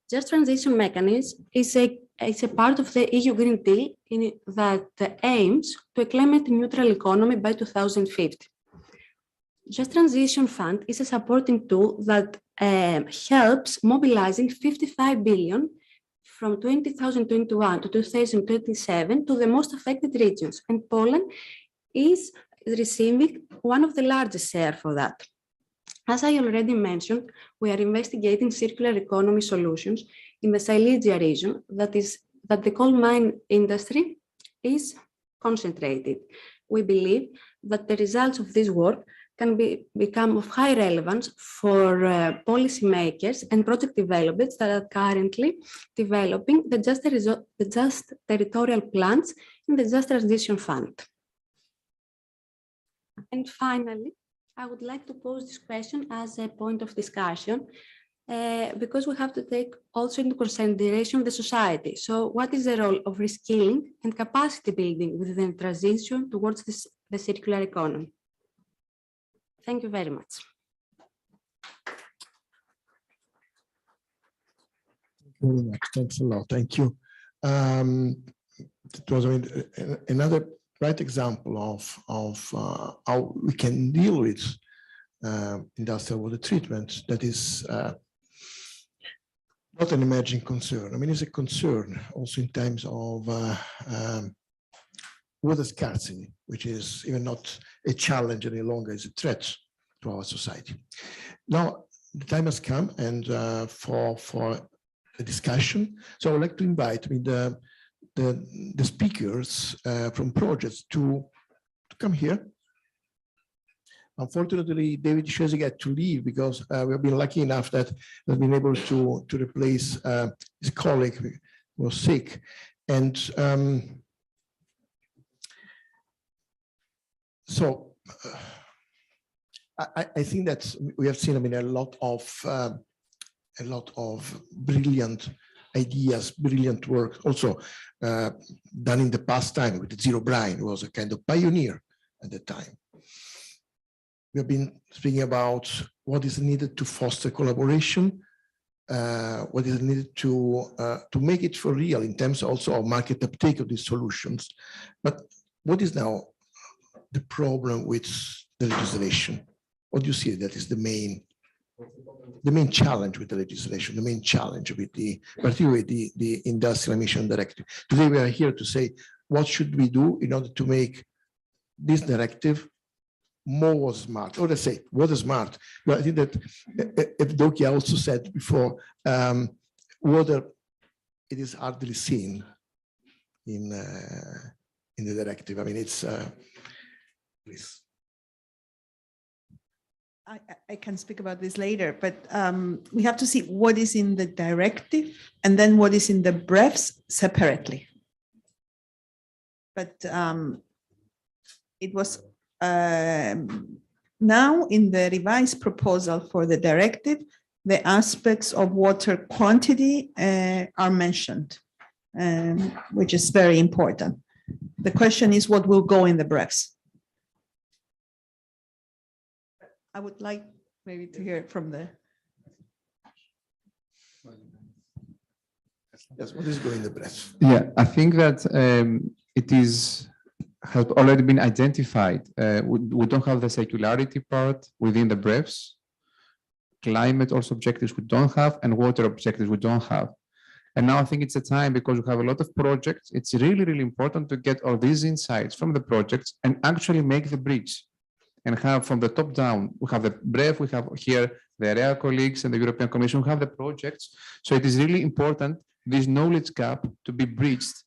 just transition mechanism is a part of the EU Green Deal that aims to a climate neutral economy by 2050. Just Transition Fund is a supporting tool that helps mobilizing 55 billion from 2021 to 2027 to the most affected regions, and Poland is receiving one of the largest share for that. As I already mentioned, we are investigating circular economy solutions in the Silesia region, that the coal mine industry is concentrated. We believe that the results of this work can become of high relevance for policymakers and project developers that are currently developing the just territorial plans in the Just Transition Fund. And finally, I would like to pose this question as a point of discussion because we have to take also into consideration the society. So what is the role of reskilling and capacity building within the transition towards the circular economy? Thank you very much. Thank you very much. Thanks a lot. Thank you. It was another right example of how we can deal with industrial water treatment. That is not an emerging concern. I mean, it's a concern also in terms of water scarcity, which is even not a challenge any longer, is a threat to our society. Now, the time has come and for a discussion. So I would like to invite the speakers from projects to come here. Unfortunately, David Shesig had to leave because we have been lucky enough that we've been able to replace his colleague who was sick. And so I think that we have seen, I mean, a lot of brilliant ideas, brilliant work, also done in the past time with the Zero Brine, who was a kind of pioneer at the time. We have been speaking about what is needed to foster collaboration, what is needed to make it for real in terms also of market uptake of these solutions. But what is now the problem with the legislation? What do you see that is the main the main challenge with the legislation, the main challenge with particularly the industrial emission directive. Today we are here to say, what should we do in order to make this directive more smart, or let's say water smart? But I think that Evdokia also said before, water, it is hardly seen in the directive. I mean, it's please. I can speak about this later, but we have to see what is in the directive and then what is in the BREFs separately. But it was now in the revised proposal for the directive, the aspects of water quantity are mentioned, which is very important. The question is what will go in the BREFs. I would like maybe to hear from the. Yes, what is going in the BREFs? Yeah, I think that it has already been identified. We don't have the circularity part within the BREFs. Climate also objectives we don't have, and water objectives we don't have. And now I think it's a time, because we have a lot of projects. It's really, really important to get all these insights from the projects and actually make the bridge. And have from the top down, we have the BREF, we have here the area colleagues and the European Commission, we have the projects. So it is really important, this knowledge gap to be bridged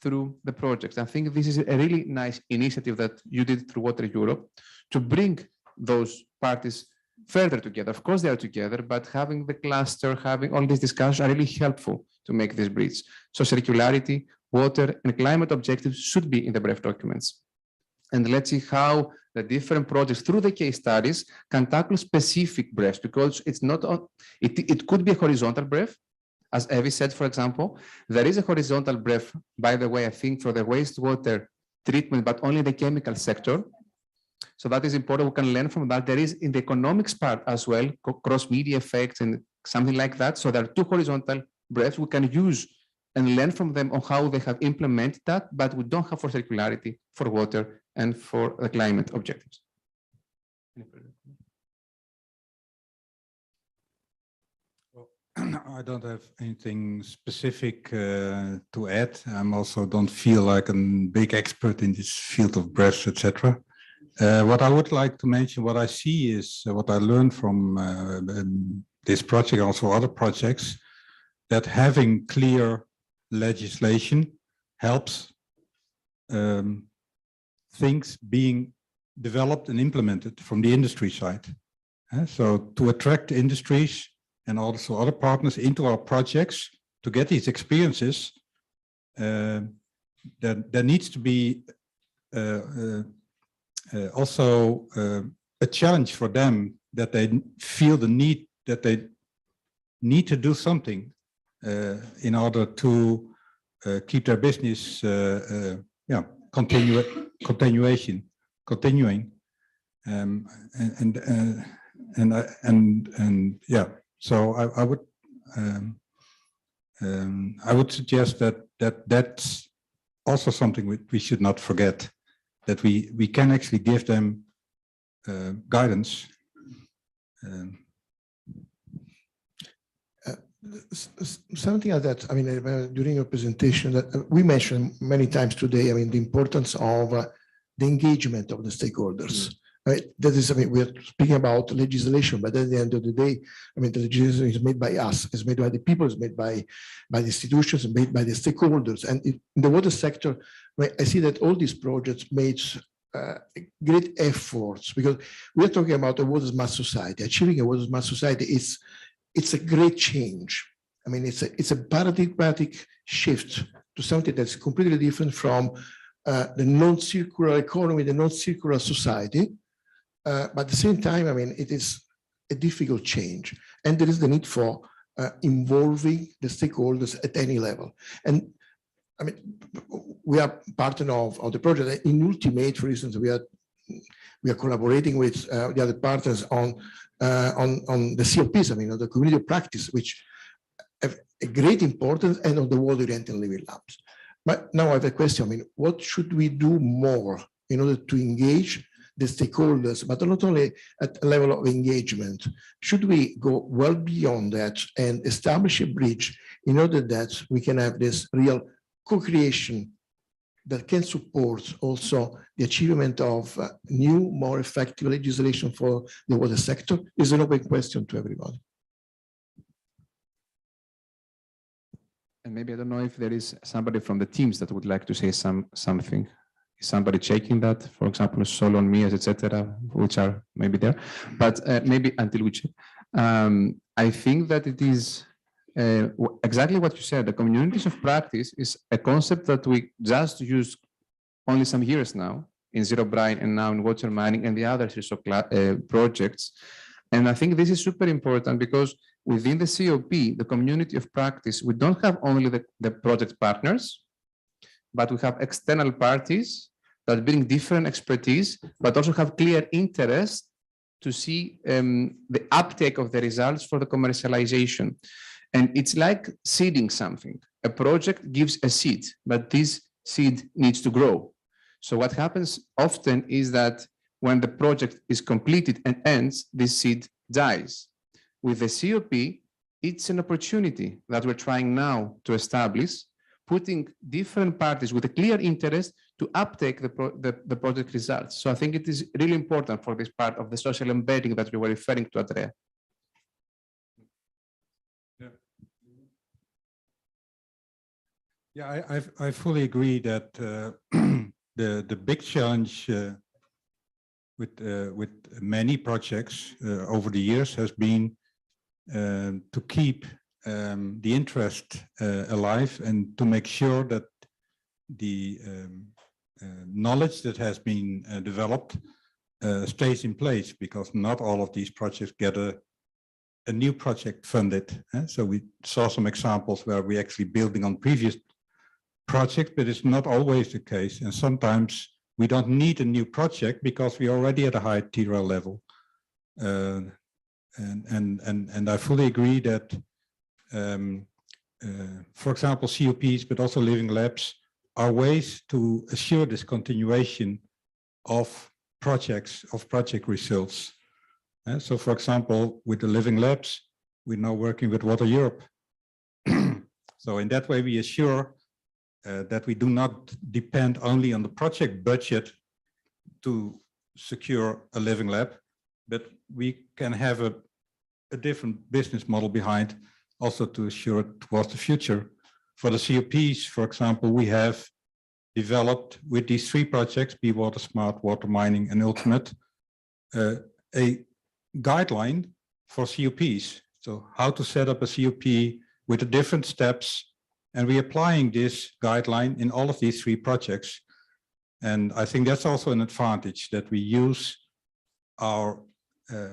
through the projects. I think this is a really nice initiative that you did through Water Europe to bring those parties further together. Of course, they are together, but having the cluster, having all these discussions are really helpful to make this bridge. So circularity, water, and climate objectives should be in the BREF documents. And let's see how the different projects through the case studies can tackle specific BREFs, because it's not, it could be a horizontal BREF. As Evie said, for example, there is a horizontal BREF, by the way, I think for the wastewater treatment, but only the chemical sector. So that is important. We can learn from that. There is in the economics part as well, cross-media effects and something like that. So there are two horizontal BREFs we can use and learn from them on how they have implemented that, but we don't have for circularity, for water, and for the climate objectives. Well, I don't have anything specific to add. I also don't feel like a big expert in this field of BREFs, etc. What I would like to mention, what I see is what I learned from this project, also other projects, that having clear legislation helps things being developed and implemented from the industry side. So to attract industries and also other partners into our projects to get these experiences, there needs to be also a challenge for them, that they feel the need, that they need to do something in order to keep their business continuing. And yeah, so I would suggest that that's also something we should not forget, that we can actually give them guidance. Something like that. I mean, during your presentation, that we mentioned many times today. I mean, the importance of the engagement of the stakeholders. Right? That is, I mean, we are speaking about legislation, but at the end of the day, I mean, the legislation is made by us, it's made by the people, it's made by the institutions, and made by the stakeholders. And in the water sector, I see that all these projects made great efforts, because we are talking about a water smart society. Achieving a water smart society is, it's a great change. I mean, it's a paradigmatic shift to something that's completely different from the non-circular economy, the non-circular society. But at the same time, I mean, it is a difficult change, and there is the need for involving the stakeholders at any level. And I mean, we are partner of the project. In Ultimate, for instance, we are collaborating with the other partners on the CLPs, I mean, on the community of practice, which have a great importance, and on the water-oriented living labs. But now I have a question. I mean, what should we do more in order to engage the stakeholders, but not only at a level of engagement. Should we go well beyond that and establish a bridge in order that we can have this real co-creation that can support also the achievement of new, more effective legislation for the water sector? Is an open question to everybody. And maybe I don't know if there is somebody from the teams that would like to say something. Is somebody checking that, for example, Solon, Mias, etc., which are maybe there, but maybe until we check. I think that it is exactly what you said. The communities of practice is a concept that we just use only some years now in zero brine and now in water mining and the other projects. And I think this is super important because within the COP, the community of practice, we don't have only the project partners, but we have external parties that bring different expertise, but also have clear interest to see the uptake of the results for the commercialization. And it's like seeding something. A project gives a seed, but this seed needs to grow. So what happens often is that when the project is completed and ends, this seed dies. With the COP, it's an opportunity that we're trying now to establish, putting different parties with a clear interest to uptake the project results. So I think it is really important for this part of the social embedding that we were referring to, Andrea. Yeah, I fully agree that the big challenge with many projects over the years has been to keep the interest alive and to make sure that the knowledge that has been developed stays in place, because not all of these projects get a new project funded. So we saw some examples where we're actually building on previous projects, but it's not always the case. And sometimes we don't need a new project because we're already at a high TRL level. And I fully agree that, for example, COPs, but also living labs, are ways to assure this continuation of projects, of project results. So, for example, with the living labs, we're now working with Water Europe. So in that way, we assure that we do not depend only on the project budget to secure a living lab, but we can have a different business model behind also to assure towards the future. For the COPs, for example, we have developed with these three projects, Be Water Smart, Water Mining, and Ultimate, a guideline for COPs. So how to set up a COP with the different steps. And we're applying this guideline in all of these three projects. And I think that's also an advantage, that we use our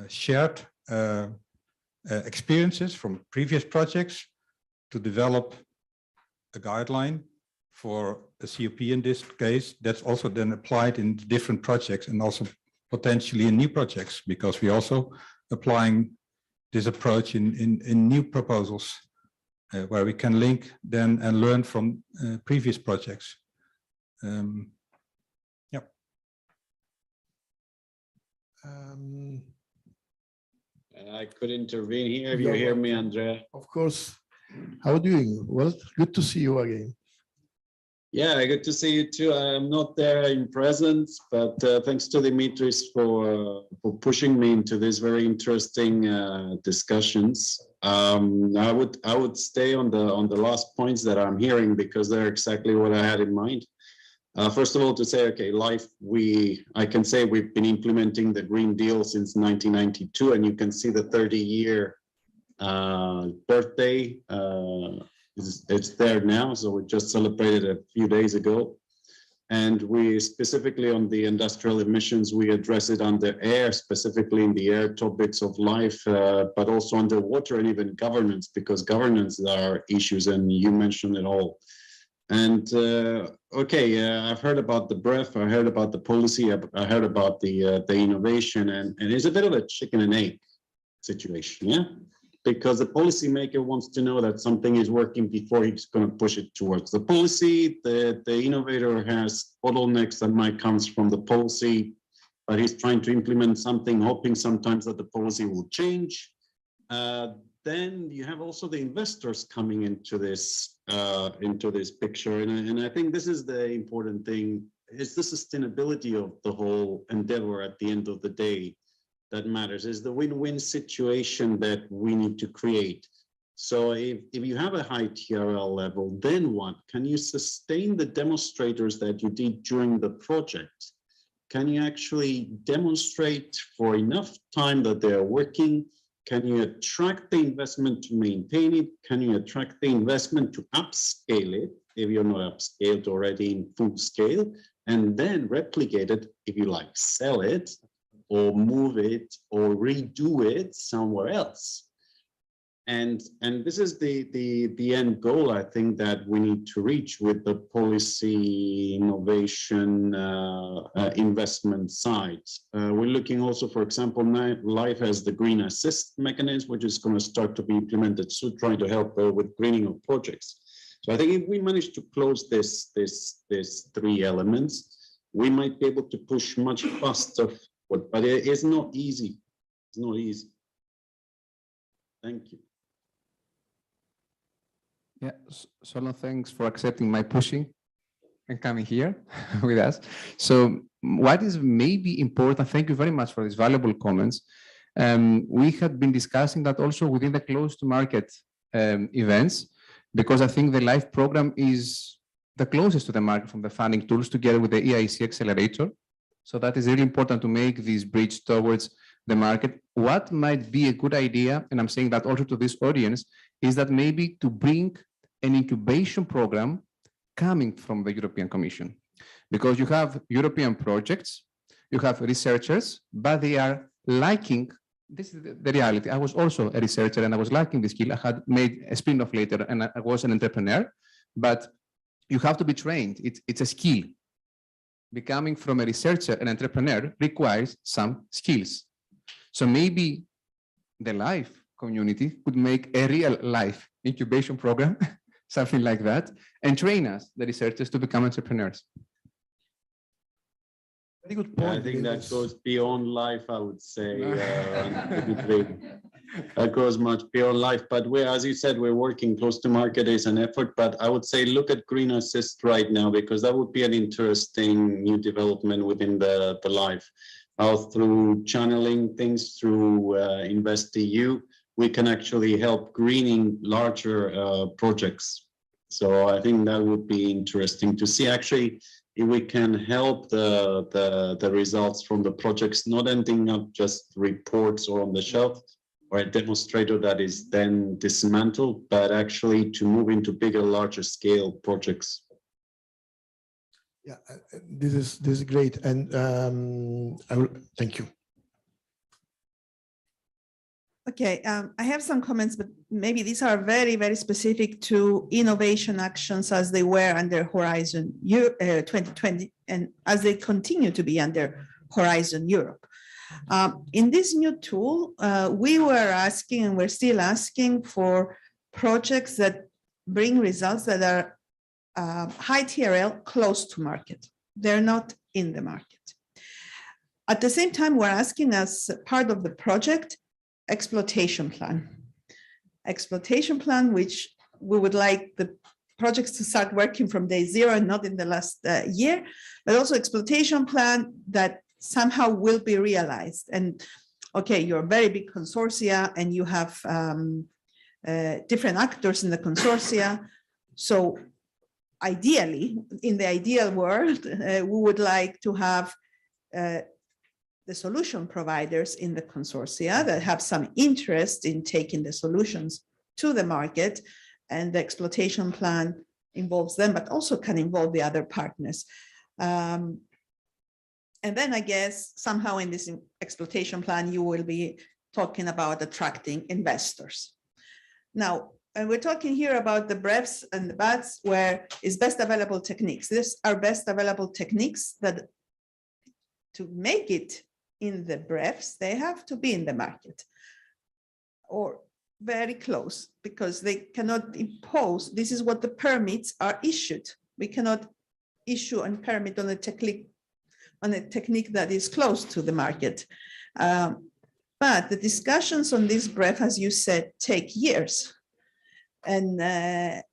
shared experiences from previous projects to develop a guideline for a COP in this case, that's also then applied in different projects and also potentially in new projects, because we're also applying this approach in new proposals where we can link then and learn from previous projects. Yeah. I could intervene here if you hear me, Andrea. Of course. How are you doing? Well, good to see you again. Yeah, good to see you too. I'm not there in presence, but thanks to Dimitris for pushing me into these very interesting discussions. I would stay on the last points that I'm hearing, because they're exactly what I had in mind. First of all, to say, okay, I can say we've been implementing the Green Deal since 1992, and you can see the 30-year birthday. It's there now, so we just celebrated a few days ago. And we specifically on the industrial emissions, we address it on the air, specifically in the air topics of life, but also under water and even governance, because governance are issues, and you mentioned it all. And I've heard about the breadth, I heard about the policy, I heard about the innovation, and it's a bit of a chicken and egg situation, yeah? Because the policymaker wants to know that something is working before he's going to push it towards the policy. The innovator has bottlenecks that might come from the policy. but he's trying to implement something, hoping sometimes that the policy will change. Then you have also the investors coming into this picture, and I think this is the important thing. It's the sustainability of the whole endeavor at the end of the day that matters. Is the win-win situation that we need to create. So if you have a high TRL level, then what? Can you sustain the demonstrators that you did during the project? Can you actually demonstrate for enough time that they are working? Can you attract the investment to maintain it? Can you attract the investment to upscale it if you're not upscaled already in full scale? And then replicate it, if you like, sell it or move it or redo it somewhere else. And this is the end goal, I think, that we need to reach with the policy innovation investment side. We're looking also, for example, LIFE has the green assist mechanism, which is going to start to be implemented, so trying to help with greening of projects. So I think if we manage to close these three elements, we might be able to push much faster, but it is not easy. It's not easy. Thank you. Yeah, Solon, thanks for accepting my pushing and coming here with us. So what is maybe important, thank you very much for these valuable comments. We had been discussing that also within the close to market events, because I think the LIFE program is the closest to the market from the funding tools together with the EIC accelerator. So that is really important to make this bridge towards the market. What might be a good idea, and I'm saying that also to this audience, is that maybe to bring an incubation program coming from the European Commission, because you have European projects, you have researchers, but they are lacking, this is the reality. I was also a researcher and I was lacking the skill. I had made a spin-off later and I was an entrepreneur, but you have to be trained. It's a skill. Becoming from a researcher an entrepreneur requires some skills. So maybe the LIFE community could make a real LIFE incubation program, something like that, and train us, the researchers, to become entrepreneurs. Very good Yeah, point. I think that goes beyond LIFE, I would say. That goes much beyond LIFE. But as you said, we're working close to market is an effort. But I would say look at Green Assist right now, because that would be an interesting new development within the LIFE. How through channeling things through InvestEU, we can actually help greening larger projects. So I think that would be interesting to see actually if we can help the results from the projects not ending up just reports or on the shelf or a demonstrator that is then dismantled, but actually to move into bigger, larger scale projects. Yeah, this is great, and thank you. Okay, I have some comments, but maybe these are very, very specific to innovation actions as they were under Horizon 2020 and as they continue to be under Horizon Europe. In this new tool, we were asking and we're still asking for projects that bring results that are high TRL close to market. They're not in the market. At the same time, we're asking as part of the project exploitation plan, which we would like the projects to start working from day zero and not in the last year, but also exploitation plan that somehow will be realized. And okay, you're a very big consortia and you have different actors in the consortia. So ideally, in the ideal world, we would like to have the solution providers in the consortia that have some interest in taking the solutions to the market, and the exploitation plan involves them, but also can involve the other partners. And then I guess somehow in this exploitation plan, you will be talking about attracting investors. Now, and we're talking here about the BREFs and the BATs, where is best available techniques. These are best available techniques that to make it in the BREFs, they have to be in the market or very close, because they cannot impose. This is what the permits are issued. We cannot issue a permit on a technique on a technique that is close to the market. But the discussions on this BREF, as you said, take years. And I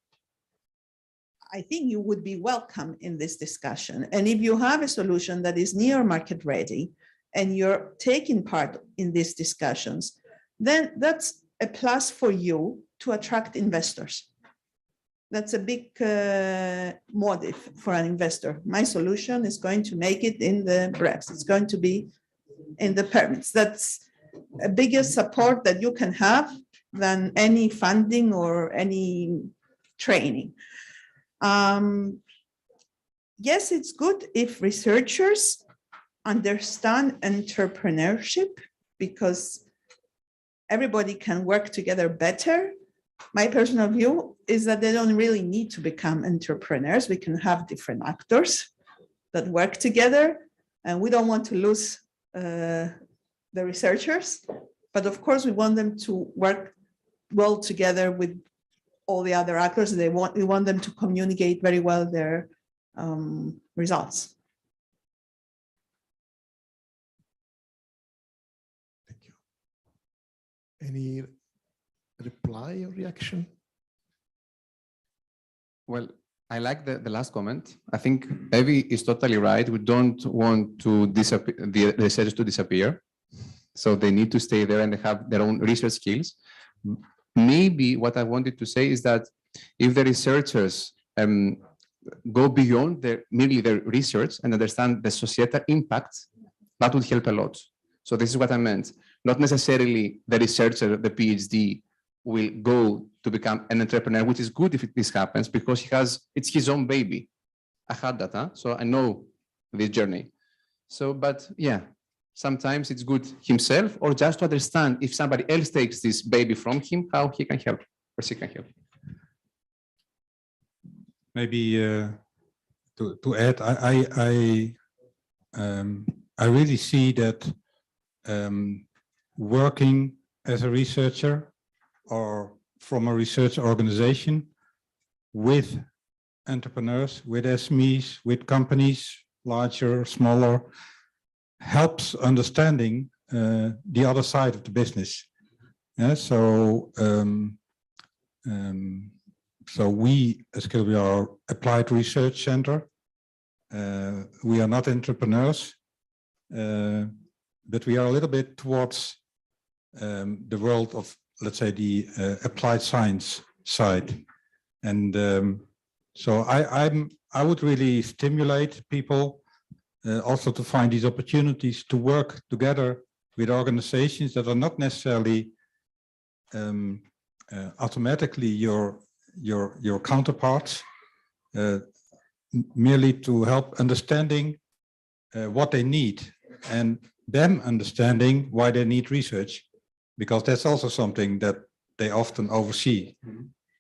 think you would be welcome in this discussion. And if you have a solution that is near market ready and you're taking part in these discussions, then that's a plus for you to attract investors. That's a big motive for an investor. My solution is going to make it in the BREFs. It's going to be in the permits. That's a bigger support that you can have than any funding or any training. Yes, it's good if researchers understand entrepreneurship because everybody can work together better. My personal view is that they don't really need to become entrepreneurs. We can have different actors that work together, and we don't want to lose the researchers, but of course we want them to work well together with all the other actors. We want them to communicate very well their results. Thank you. Any reply or reaction? Well, I like the last comment. I think Evie is totally right. We don't want to disappear, the research to disappear. So they need to stay there and they have their own research skills. Maybe what I wanted to say is that if the researchers go beyond merely their research and understand the societal impact, that would help a lot. So this is what I meant. Not necessarily the researcher, the PhD, will go to become an entrepreneur, which is good if this happens because it's his own baby. I had that, so I know this journey. So, but yeah, sometimes it's good himself or just to understand if somebody else takes this baby from him, how he can help or she can help. Maybe to add, I really see that working as a researcher or from a research organization with entrepreneurs, with SMEs, with companies, larger, smaller, helps understanding the other side of the business. Yeah, so we, as we are applied research center. We are not entrepreneurs, but we are a little bit towards the world of, let's say, the applied science side. And so I would really stimulate people also to find these opportunities to work together with organizations that are not necessarily automatically your counterparts, merely to help understanding what they need and them understanding why they need research, because that's also something that they often oversee.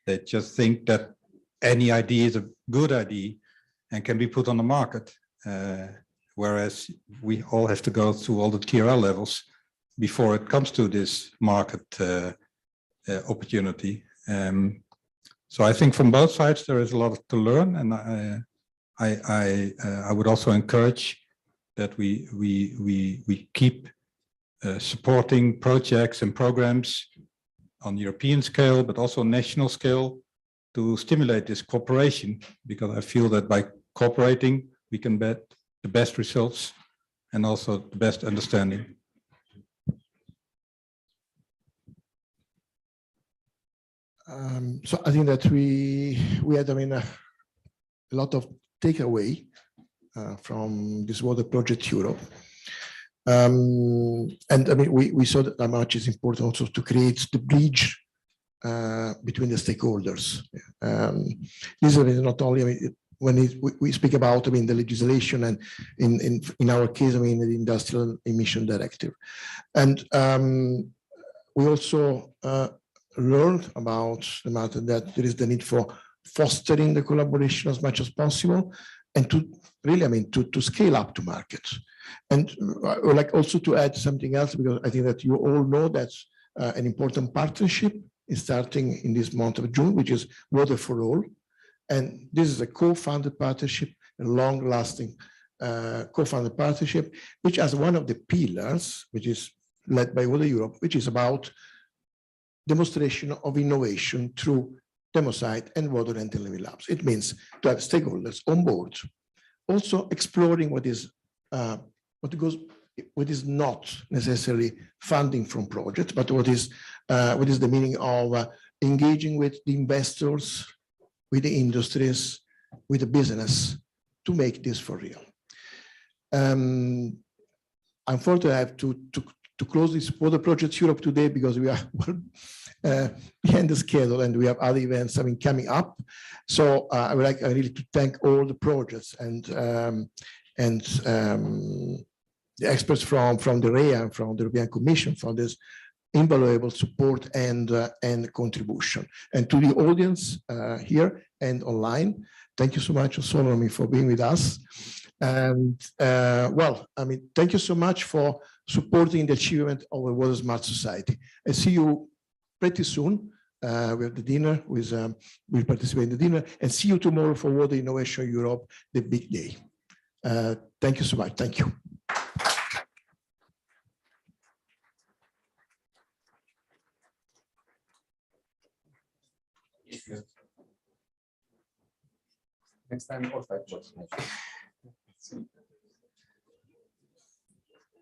They just think that any idea is a good idea and can be put on the market, whereas we all have to go through all the TRL levels before it comes to this market opportunity. So I think from both sides there is a lot to learn, and I would also encourage that we keep supporting projects and programs on European scale, but also national scale, to stimulate this cooperation, because I feel that by cooperating we can get the best results and also the best understanding. So I think that we had, a lot of takeaway from this Water Project Europe. And we saw that how much is important also to create the bridge between the stakeholders. This is not only, when we speak about, the legislation, and in our case, the Industrial Emission Directive. And we also learned about the matter that there is the need for fostering the collaboration as much as possible, and to really, to scale up to markets. And I would like also to add something else, because I think that you all know that an important partnership is starting in this month of June, which is Water for All. And this is a co-funded partnership, a long-lasting co-funded partnership, which has one of the pillars, which is led by Water Europe, which is about demonstration of innovation through demo site and water and delivery labs. It means to have stakeholders on board, also exploring what is not necessarily funding from projects, but what is the meaning of engaging with the investors, with the industries, with the business to make this for real. Unfortunately, I have to close this Water Projects Europe today because we are behind the schedule and we have other events coming up. So I would like really to thank all the projects and the experts from the REA and from the European Commission for this invaluable support and contribution. And to the audience here and online, thank you so much, Solomon, for being with us. And thank you so much for supporting the achievement of a water smart society. I see you pretty soon. We have the dinner with, we'll participate in the dinner, and see you tomorrow for Water Innovation Europe, the big day. Thank you so much. Thank you. Next time, all 5 words.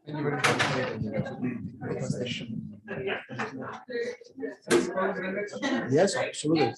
Thank you very much. Yes, absolutely.